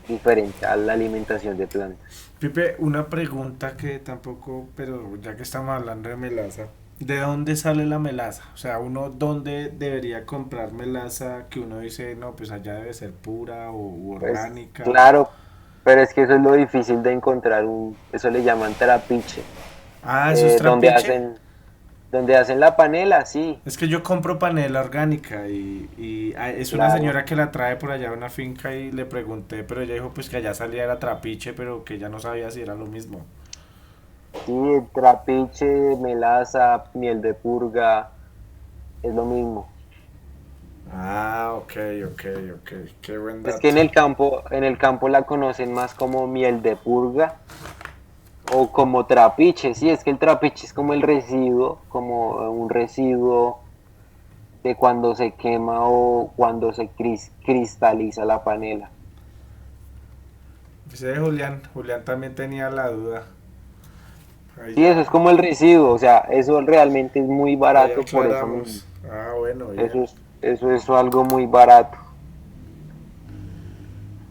diferente a la alimentación de plantas. Pipe, una pregunta que tampoco, pero ya que estamos hablando de melaza, ¿de dónde sale la melaza? O sea, uno, ¿dónde debería comprar melaza que uno dice, no, pues allá debe ser pura o u Pues orgánica? claro, pero es que eso es lo difícil de encontrar eso le llaman trapiche, Ah, eso es donde trapiche. hacen la panela, sí, Es que yo compro panela orgánica y es una claro. señora que la trae por allá a una finca y le pregunté, pero ella dijo pues que allá salía era trapiche, pero que ella no sabía si era lo mismo. Sí, trapiche, melaza, miel de purga, es lo mismo. Ah, ok, ok, ok, qué buen Es que dato. en el campo la conocen más como miel de purga o como trapiche, sí, es que el trapiche es como el residuo, como un residuo de cuando se quema o cuando se cristaliza la panela. Dice Julián, Julián también tenía la duda. Ahí Sí, eso es ya, como el residuo, o sea, eso realmente es muy ahí barato por eso mismo. aclaramos. Ah, bueno, bien. Eso es algo muy barato.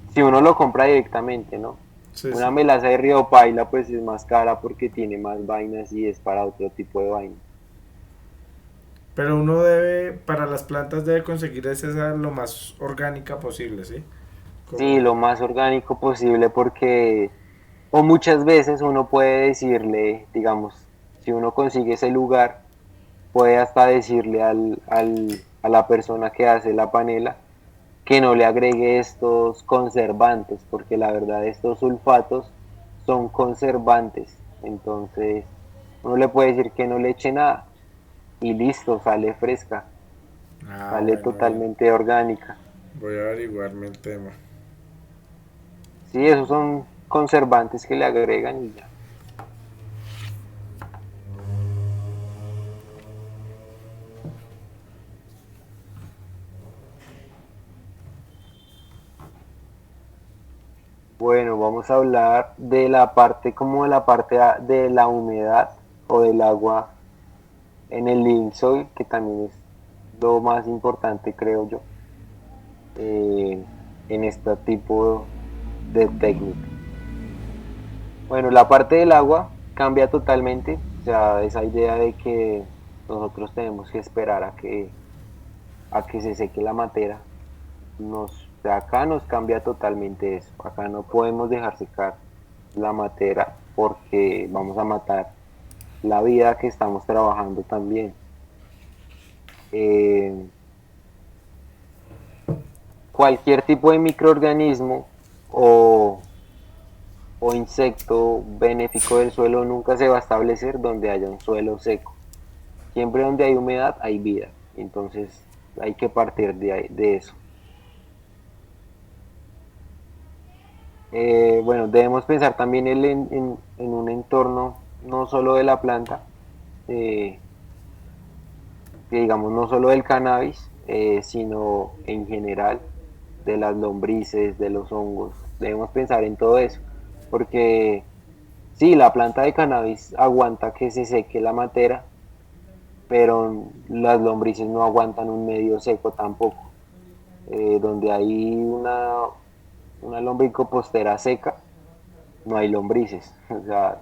Si uno lo compra directamente, ¿no? Sí, Una sí. melaza de Río Paila pues es más cara porque tiene más vainas y es para otro tipo de vainas. Pero uno debe, para las plantas debe conseguir esa lo más orgánica posible, ¿sí? Sí, Como, lo más orgánico posible porque, o muchas veces uno puede decirle, digamos, si uno consigue ese lugar, puede hasta decirle a la persona que hace la panela que no le agregue estos conservantes, porque la verdad estos sulfatos son conservantes. Entonces, uno le puede decir que no le eche nada y listo, sale fresca, ah, sale bueno, bien. totalmente orgánica. Voy a averiguarme el tema. Sí, esos son conservantes que le agregan y ya. Bueno, vamos a hablar de la parte como de la parte de la humedad o del agua en el living soil, que también es lo más importante, creo yo, eh, en este tipo de técnica. Bueno, la parte del agua cambia totalmente, o sea, esa idea de que nosotros tenemos que esperar a que se seque la materia, o sea, acá nos cambia totalmente eso. Acá no podemos dejar secar la materia porque vamos a matar la vida que estamos trabajando también. Eh, Cualquier tipo de microorganismo o, o insecto benéfico del suelo nunca se va a establecer donde haya un suelo seco. Siempre donde hay humedad hay vida. Entonces hay que partir de eso. Bueno, debemos pensar también en un entorno no solo de la planta, eh, que digamos no solo del cannabis, sino en general de las lombrices, de los hongos. Debemos pensar en todo eso, porque sí, la planta de cannabis aguanta que se seque la materia, pero las lombrices no aguantan un medio seco tampoco. Donde hay una lombricopostera seca, no hay lombrices. O sea,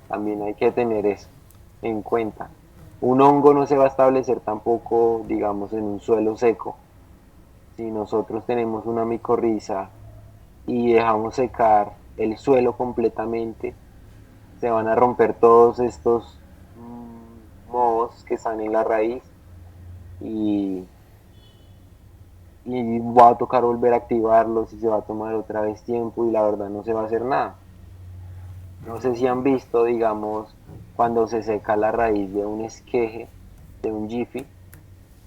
también hay que tener eso en cuenta. Un hongo no se va a establecer tampoco, digamos, en un suelo seco. Si nosotros tenemos una micorriza y dejamos secar el suelo completamente, se van a romper todos estos mohos que están en la raíz y, y va a tocar volver a activarlos y se va a tomar otra vez tiempo y la verdad no se va a hacer nada. No sé si han visto, digamos, cuando se seca la raíz de un esqueje, de un jiffy,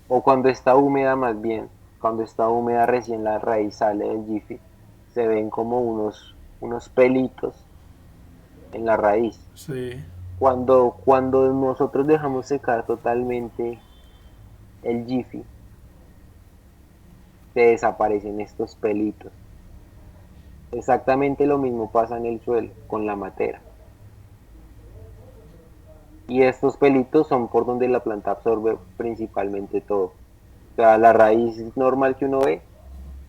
o cuando está húmeda más bien, cuando está húmeda recién la raíz sale del jiffy, se ven como unos pelitos en la raíz. Sí. Cuando nosotros dejamos secar totalmente el jiffy, se desaparecen estos pelitos. Exactamente lo mismo pasa en el suelo con la matera. Y estos pelitos son por donde la planta absorbe principalmente todo. O sea, la raíz normal que uno ve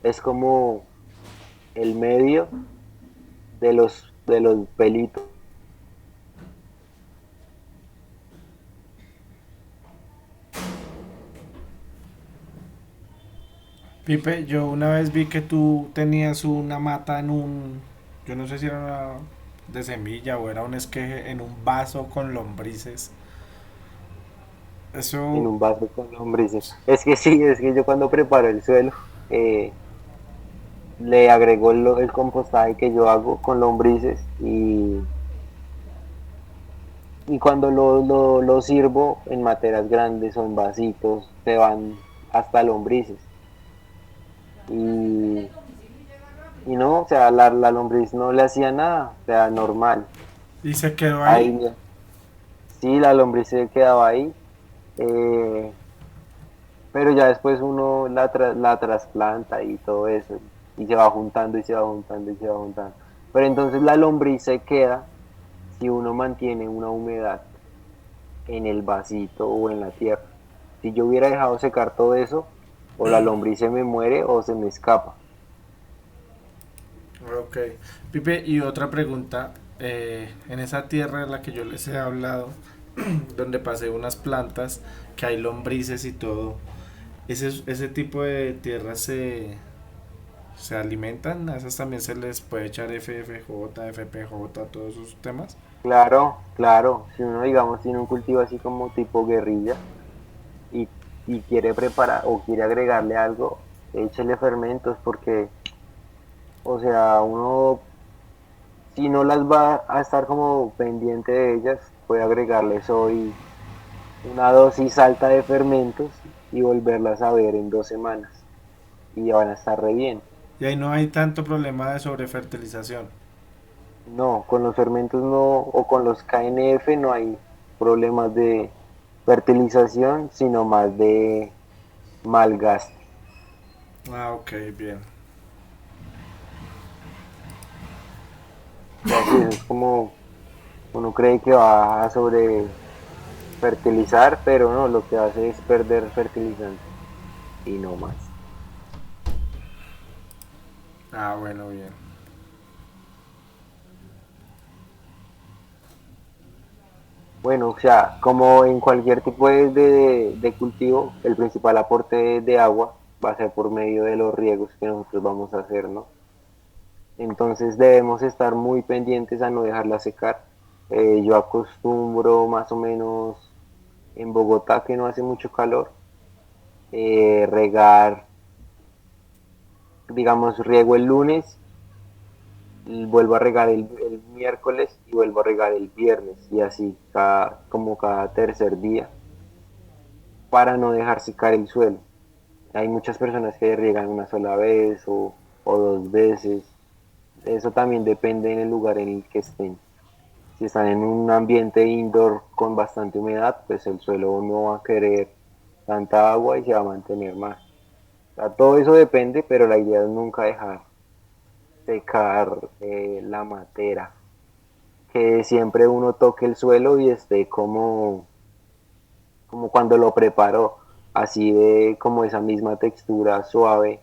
es como el medio de los pelitos. Pipe, yo una vez vi que tú tenías una mata en yo no sé si era una de semilla o era un esqueje en un vaso con lombrices. En Eso, un vaso con lombrices. Es que sí, es que yo cuando preparo el suelo, eh, le agrego el compostaje que yo hago con lombrices y cuando lo sirvo en materas grandes o en vasitos, se van hasta lombrices. Y, y no, o sea, la lombriz no le hacía nada, o sea, normal. y se quedó ahí. Ahí, sí, la lombriz se quedaba ahí, eh, pero ya después uno la trasplanta y todo eso, y se va juntando y se va juntando y se va juntando. Pero entonces la lombriz se queda si uno mantiene una humedad en el vasito o en la tierra. Si yo hubiera dejado secar todo eso, o la lombriz se me muere o se me escapa. Ok. Pipe, y otra pregunta. En esa tierra en la que yo les he hablado, donde pasé unas plantas, que hay lombrices y todo, ese tipo de tierras se alimentan, a esas también se les puede echar FFJ, FPJ, todos esos temas. Claro, claro, si uno digamos tiene un cultivo así como tipo guerrilla y, y quiere preparar o quiere agregarle algo, échele fermentos porque, o sea, uno si no las va a estar como pendiente de ellas, puede agregarles hoy una dosis alta de fermentos y volverlas a ver en 2 semanas y ya van a estar re bien. Y ahí no hay tanto problema de sobrefertilización. No, con los fermentos no, o con los KNF no hay problemas de fertilización, sino más de malgaste. Ah, ok, bien. O sea, sí, eso es como uno cree que va a sobre fertilizar, pero no, lo que hace es perder fertilizante y no más. Ah, bueno, bien. Bueno, o sea, como en cualquier tipo de cultivo, el principal aporte de agua va a ser por medio de los riegos que nosotros vamos a hacer, ¿no? Entonces debemos estar muy pendientes a no dejarla secar. Yo acostumbro más o menos en Bogotá, que no hace mucho calor, regar, digamos, riego el lunes, y vuelvo a regar el miércoles y vuelvo a regar el viernes y así como cada tercer día para no dejar secar el suelo. Hay muchas personas que riegan una sola vez o 2 veces. Eso también depende en el lugar en el que estén. Si están en un ambiente indoor con bastante humedad, pues el suelo no va a querer tanta agua y se va a mantener más. O sea, todo eso depende, pero la idea es nunca dejar secar la matera. Que siempre uno toque el suelo y esté como cuando lo preparó, así de como esa misma textura suave,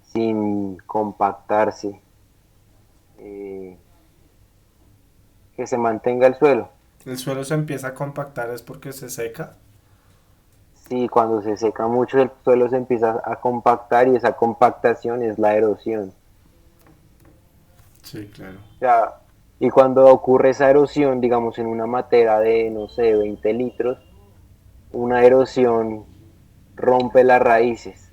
sin compactarse, eh, que se mantenga el suelo. El suelo se empieza a compactar es porque se seca. Sí, cuando se seca mucho el suelo se empieza a compactar y esa compactación es la erosión. Sí, claro. O sea, y cuando ocurre esa erosión, digamos en una matera de, no sé, 20 litros, una erosión rompe las raíces.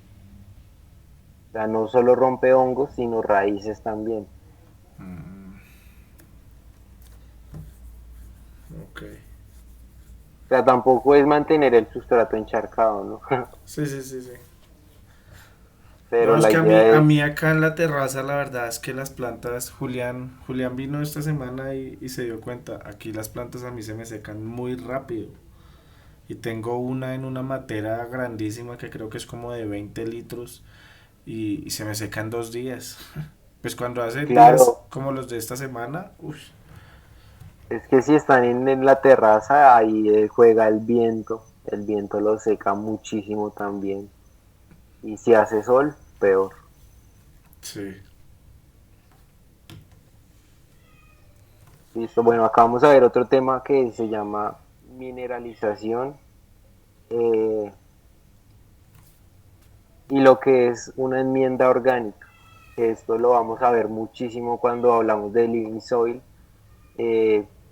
O sea, no solo rompe hongos, sino raíces también. Ok. sea, tampoco es mantener el sustrato encharcado, ¿no? Sí, sí, sí, sí. No, Pero es la que idea a es, mí acá en la terraza la verdad es que las plantas, Julián vino esta semana y se dio cuenta, aquí las plantas a mí se me secan muy rápido. Y tengo una en una matera grandísima que creo que es como de 20 litros y se me secan 2 días. Pues cuando hace días claro, como los de esta semana, uff, es que si están en la terraza, ahí juega el viento lo seca muchísimo también. Y si hace sol, peor. sí. Listo, bueno, acá vamos a ver otro tema que se llama mineralización eh, y lo que es una enmienda orgánica. Esto lo vamos a ver muchísimo cuando hablamos de living soil.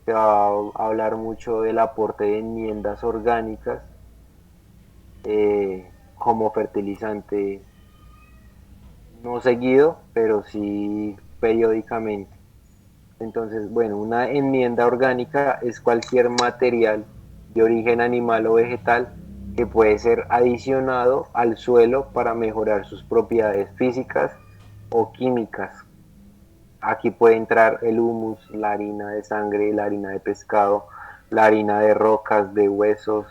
Se va a hablar mucho del aporte de enmiendas orgánicas como fertilizante, no seguido, pero sí periódicamente. Entonces, bueno, una enmienda orgánica es cualquier material de origen animal o vegetal que puede ser adicionado al suelo para mejorar sus propiedades físicas o químicas. Aquí puede entrar el humus, la harina de sangre, la harina de pescado, la harina de rocas, de huesos,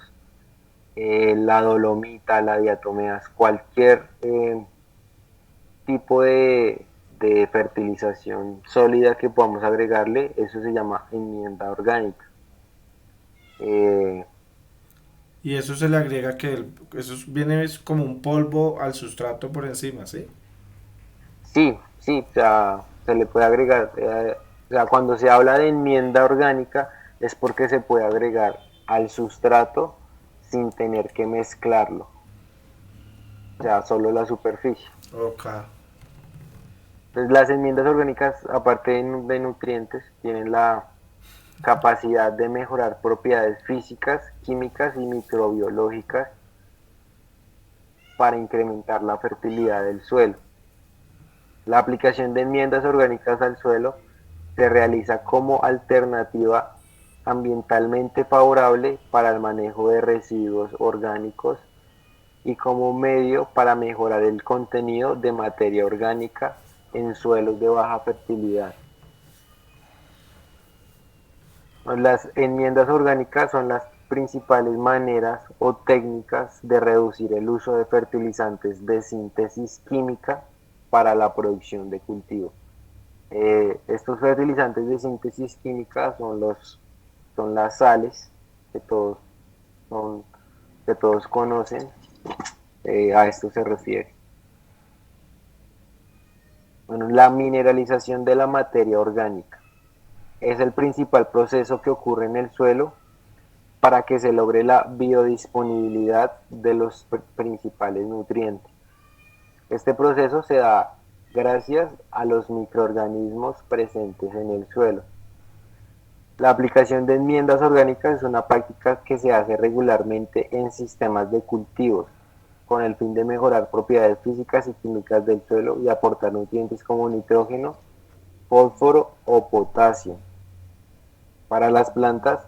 la dolomita, la diatomeas, cualquier tipo de fertilización sólida que podamos agregarle, eso se llama enmienda orgánica. Eh, Y eso se le agrega que eso viene es como un polvo al sustrato por encima, ¿sí? sí, sí, o sea, se le puede agregar, o sea, cuando se habla de enmienda orgánica es porque se puede agregar al sustrato sin tener que mezclarlo, o sea, solo la superficie. Ok. Entonces, las enmiendas orgánicas, aparte de nutrientes, tienen la capacidad de mejorar propiedades físicas, químicas y microbiológicas para incrementar la fertilidad del suelo. La aplicación de enmiendas orgánicas al suelo se realiza como alternativa ambientalmente favorable para el manejo de residuos orgánicos y como medio para mejorar el contenido de materia orgánica en suelos de baja fertilidad. Las enmiendas orgánicas son las principales maneras o técnicas de reducir el uso de fertilizantes de síntesis química para la producción de cultivo. Estos fertilizantes de síntesis química son las sales que todos, son, que todos conocen, a esto se refiere. Bueno, la mineralización de la materia orgánica es el principal proceso que ocurre en el suelo para que se logre la biodisponibilidad de los principales nutrientes. Este proceso se da gracias a los microorganismos presentes en el suelo. La aplicación de enmiendas orgánicas es una práctica que se hace regularmente en sistemas de cultivos, con el fin de mejorar propiedades físicas y químicas del suelo y aportar nutrientes como nitrógeno, fósforo o potasio. Para las plantas,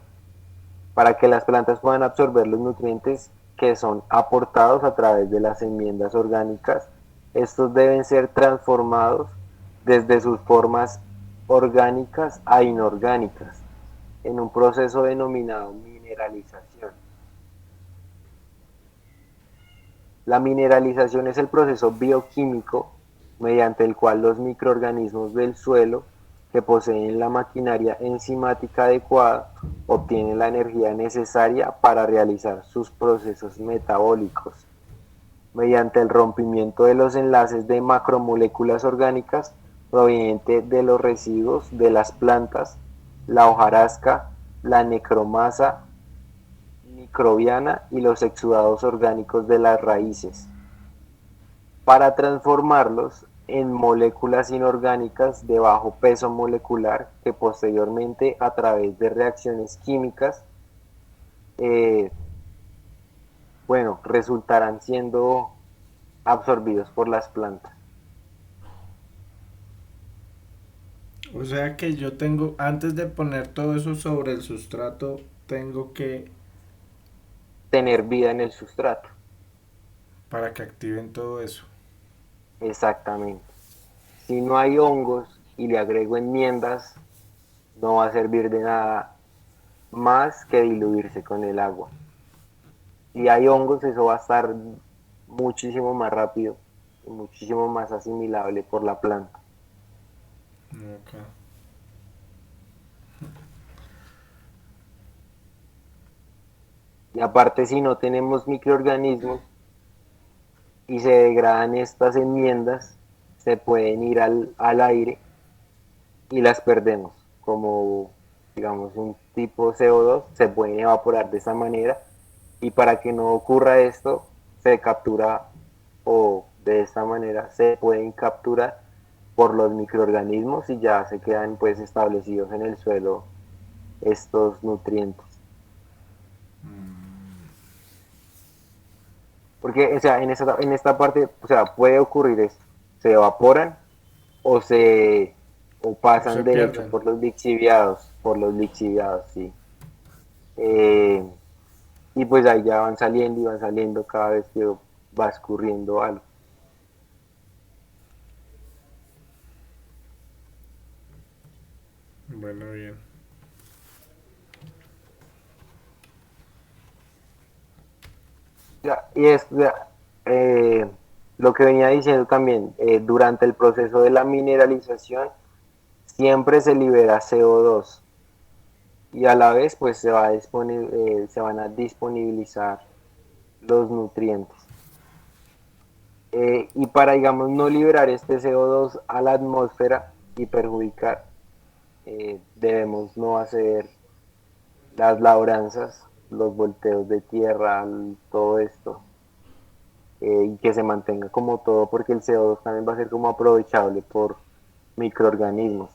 para que las plantas puedan absorber los nutrientes que son aportados a través de las enmiendas orgánicas, estos deben ser transformados desde sus formas orgánicas a inorgánicas en un proceso denominado mineralización. La mineralización es el proceso bioquímico mediante el cual los microorganismos del suelo que poseen la maquinaria enzimática adecuada obtienen la energía necesaria para realizar sus procesos metabólicos. Mediante el rompimiento de los enlaces de macromoléculas orgánicas provenientes de los residuos de las plantas, la hojarasca, la necromasa microbiana y los exudados orgánicos de las raíces, para transformarlos en moléculas inorgánicas de bajo peso molecular que posteriormente a través de reacciones químicas, eh, bueno, resultarán siendo absorbidos por las plantas. O sea que yo tengo, antes de poner todo eso sobre el sustrato, tengo que tener vida en el sustrato. Para que activen todo eso. Exactamente. Si no hay hongos y le agrego enmiendas, no va a servir de nada más que diluirse con el agua. Si hay hongos, eso va a estar muchísimo más rápido y muchísimo más asimilable por la planta. Ok. Y aparte, si no tenemos microorganismos y se degradan estas enmiendas, se pueden ir al aire y las perdemos. Como, digamos, un tipo CO2, se pueden evaporar de esa manera. Y para que no ocurra esto, se captura o de esta manera se pueden capturar por los microorganismos y ya se quedan pues establecidos en el suelo estos nutrientes. Porque, o sea, en esta parte, o sea, puede ocurrir esto. Se evaporan o se o O se pasan derecho pierden. por los lixiviados, sí. Eh, y pues ahí ya van saliendo y van saliendo cada vez que va escurriendo algo. Bueno, bien. Ya, y es ya, eh, lo que venía diciendo también, durante el proceso de la mineralización siempre se libera CO2 y a la vez pues se van a disponibilizar los nutrientes. Y para, digamos, no liberar este CO2 a la atmósfera y perjudicar, debemos no hacer las labranzas, los volteos de tierra, todo esto, y que se mantenga como todo, porque el CO2 también va a ser como aprovechable por microorganismos.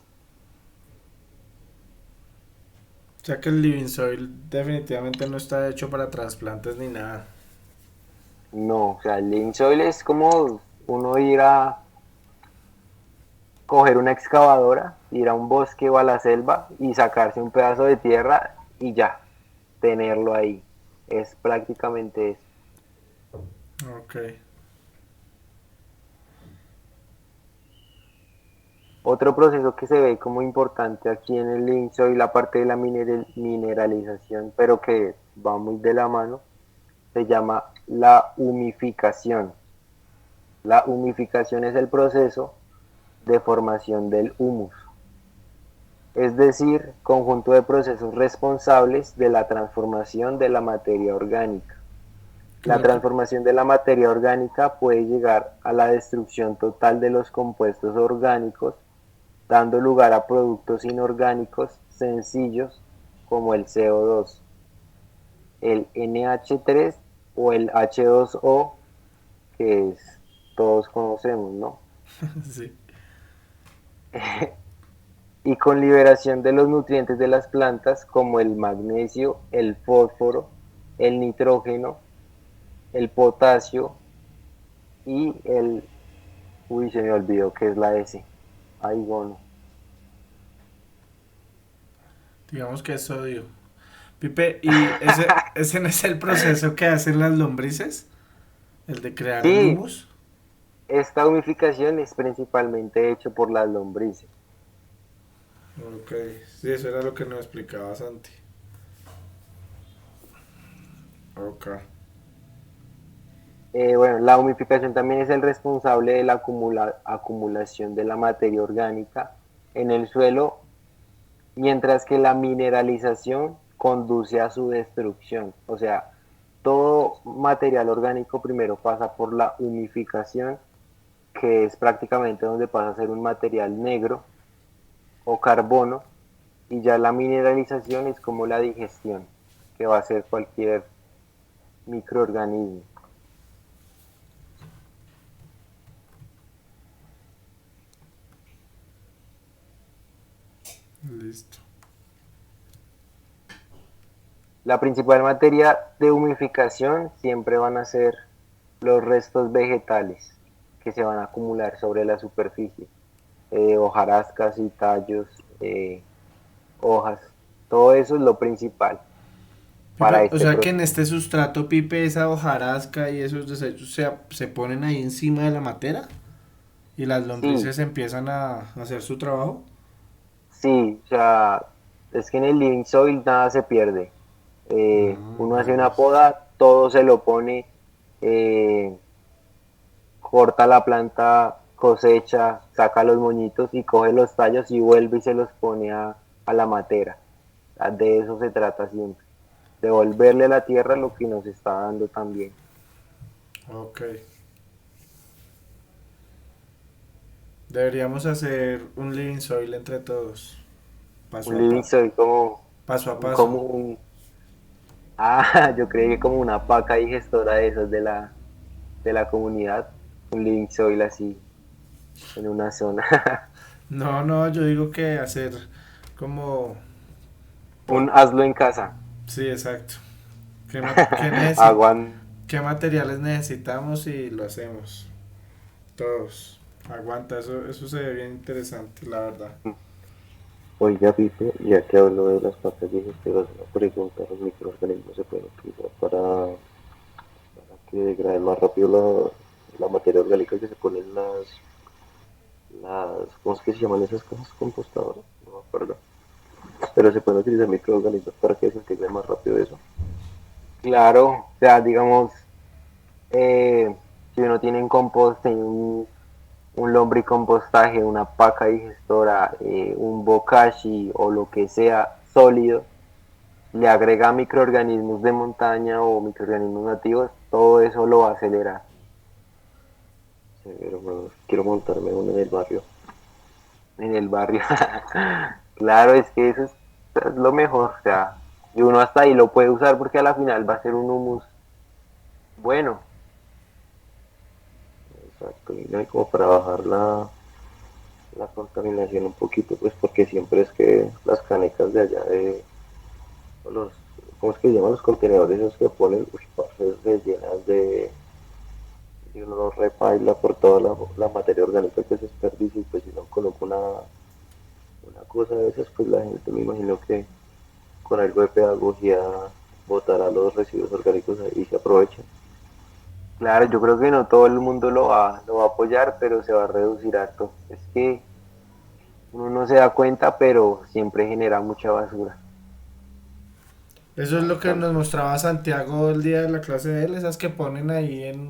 O sea que el living soil definitivamente no está hecho para trasplantes ni nada. No, o sea, el link soil es como uno ir a coger una excavadora, ir a un bosque o a la selva y sacarse un pedazo de tierra y ya, tenerlo ahí. Es prácticamente eso. Ok. Otro proceso que se ve como importante aquí en el link soil, la parte de la mineralización, pero que va muy de la mano, se llama la humificación. La humificación es el proceso de formación del humus, es decir, conjunto de procesos responsables de la transformación de la materia orgánica. La Creo que transformación de la materia orgánica puede llegar a la destrucción total de los compuestos orgánicos, dando lugar a productos inorgánicos sencillos como el CO2, el NH3 o el H2O, que todos conocemos, ¿no? sí. Y con liberación de los nutrientes de las plantas como el magnesio, el fósforo, el nitrógeno, el potasio y uy, se me olvidó que es la S. Ay, bueno. Digamos que es sodio. Pipe, ¿y ese no es el proceso que hacen las lombrices? El de crear el Sí, humus. esta humificación es principalmente hecho por las lombrices. Ok, sí, eso era lo que nos explicaba Santi. Ok. Bueno, la humificación también es el responsable de la acumulación de la materia orgánica en el suelo, mientras que la mineralización conduce a su destrucción. O sea, todo material orgánico primero pasa por la humificación, que es prácticamente donde pasa a ser un material negro o carbono, y ya la mineralización es como la digestión, que va a ser cualquier microorganismo. Listo. La principal materia de humificación siempre van a ser los restos vegetales que se van a acumular sobre la superficie, hojarascas y tallos, hojas, todo eso es lo principal. para Pipe, o este sea que en proceso. este sustrato, Pipe, esa hojarasca y esos desechos se ponen ahí encima de la matera y las Sí, lombrices empiezan a hacer su trabajo. sí, o sea, es que en el living soil nada se pierde. Uno Ya hace una ves. poda, todo se lo pone, eh, corta la planta, cosecha, saca los moñitos y coge los tallos y vuelve y se los pone a la matera. De eso se trata siempre, devolverle a la tierra lo que nos está dando también. Ok. Deberíamos hacer un living soil entre todos, Un paso a living paso. soil como, Paso a paso. como un, yo creí que como una paca digestora de esas de la comunidad, un living soil así en una zona. No, no, yo digo que hacer como Un por... hazlo en casa. Sí, exacto. ¿ Aguanta. qué materiales necesitamos y lo hacemos? Todos. Aguanta, eso se ve bien interesante, la verdad. Oiga, Pipe, ya que hablo de las patas digestivas, una pregunta, ¿los microorganismos se pueden utilizar para que degraden más rápido la materia orgánica que se ponen ¿cómo es que se llaman esas cosas compostadoras? No me acuerdo. Pero se pueden utilizar microorganismos para que se integre más rápido eso. Claro, o sea, digamos, eh, si uno tiene un compost, tiene un lombricompostaje, una paca digestora, un bokashi o lo que sea sólido, le agrega microorganismos de montaña o microorganismos nativos, todo eso lo va a acelerar. Severo, bueno, quiero montarme uno en el barrio. En el barrio. Claro, es que es lo mejor, o sea, y uno hasta ahí lo puede usar porque a la final va a ser un humus bueno. Exacto, y no hay como para bajar la contaminación un poquito, pues porque siempre es que las canecas de allá o los, ¿cómo es que se llaman los contenedores esos que ponen? Uy, parce, se llenas y uno no repaila por toda la materia orgánica que se desperdicia y pues si no coloca una cosa de esas, pues la gente me imagino que con algo de pedagogía botará los residuos orgánicos ahí y se aprovechan. Claro, yo creo que no todo el mundo lo va a apoyar, pero se va a reducir harto. Es que uno no se da cuenta, pero siempre genera mucha basura. Eso es lo que nos Bastante. mostraba Santiago el día de la clase de él, esas que ponen ahí en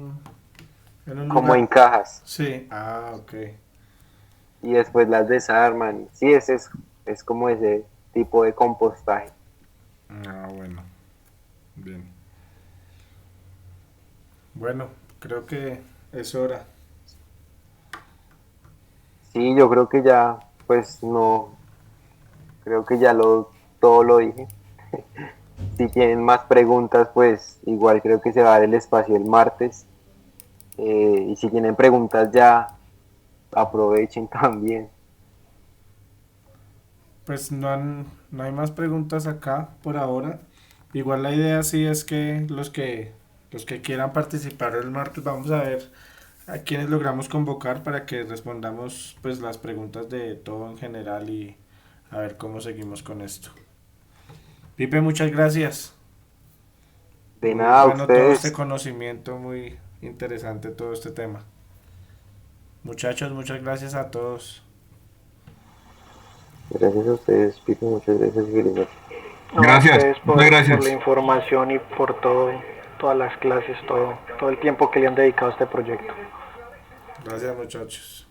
un Como lugar. en cajas. Sí, ah, ok. Y después las desarman. Sí, es como ese tipo de compostaje. Ah, bueno, bien. Bueno, creo que es hora. Sí, yo creo que ya, pues no, creo que ya todo lo dije. Si tienen más preguntas, pues igual creo que se va a dar el espacio el martes. Y si tienen preguntas ya, aprovechen también. Pues no hay más preguntas acá por ahora. Igual la idea sí es que los que quieran participar el martes vamos a ver a quienes logramos convocar para que respondamos pues las preguntas de todo en general y a ver cómo seguimos con esto. Pipe, muchas gracias. De Muy nada, a bueno todo este ustedes. conocimiento, muy interesante todo este tema. Muchachos, muchas gracias a todos. Gracias a ustedes, Pipe, muchas gracias y feliz noche. No, a Gracias, ustedes muchas por gracias. la información y por todo, todas las clases, todo el tiempo que le han dedicado a este proyecto. Gracias, muchachos.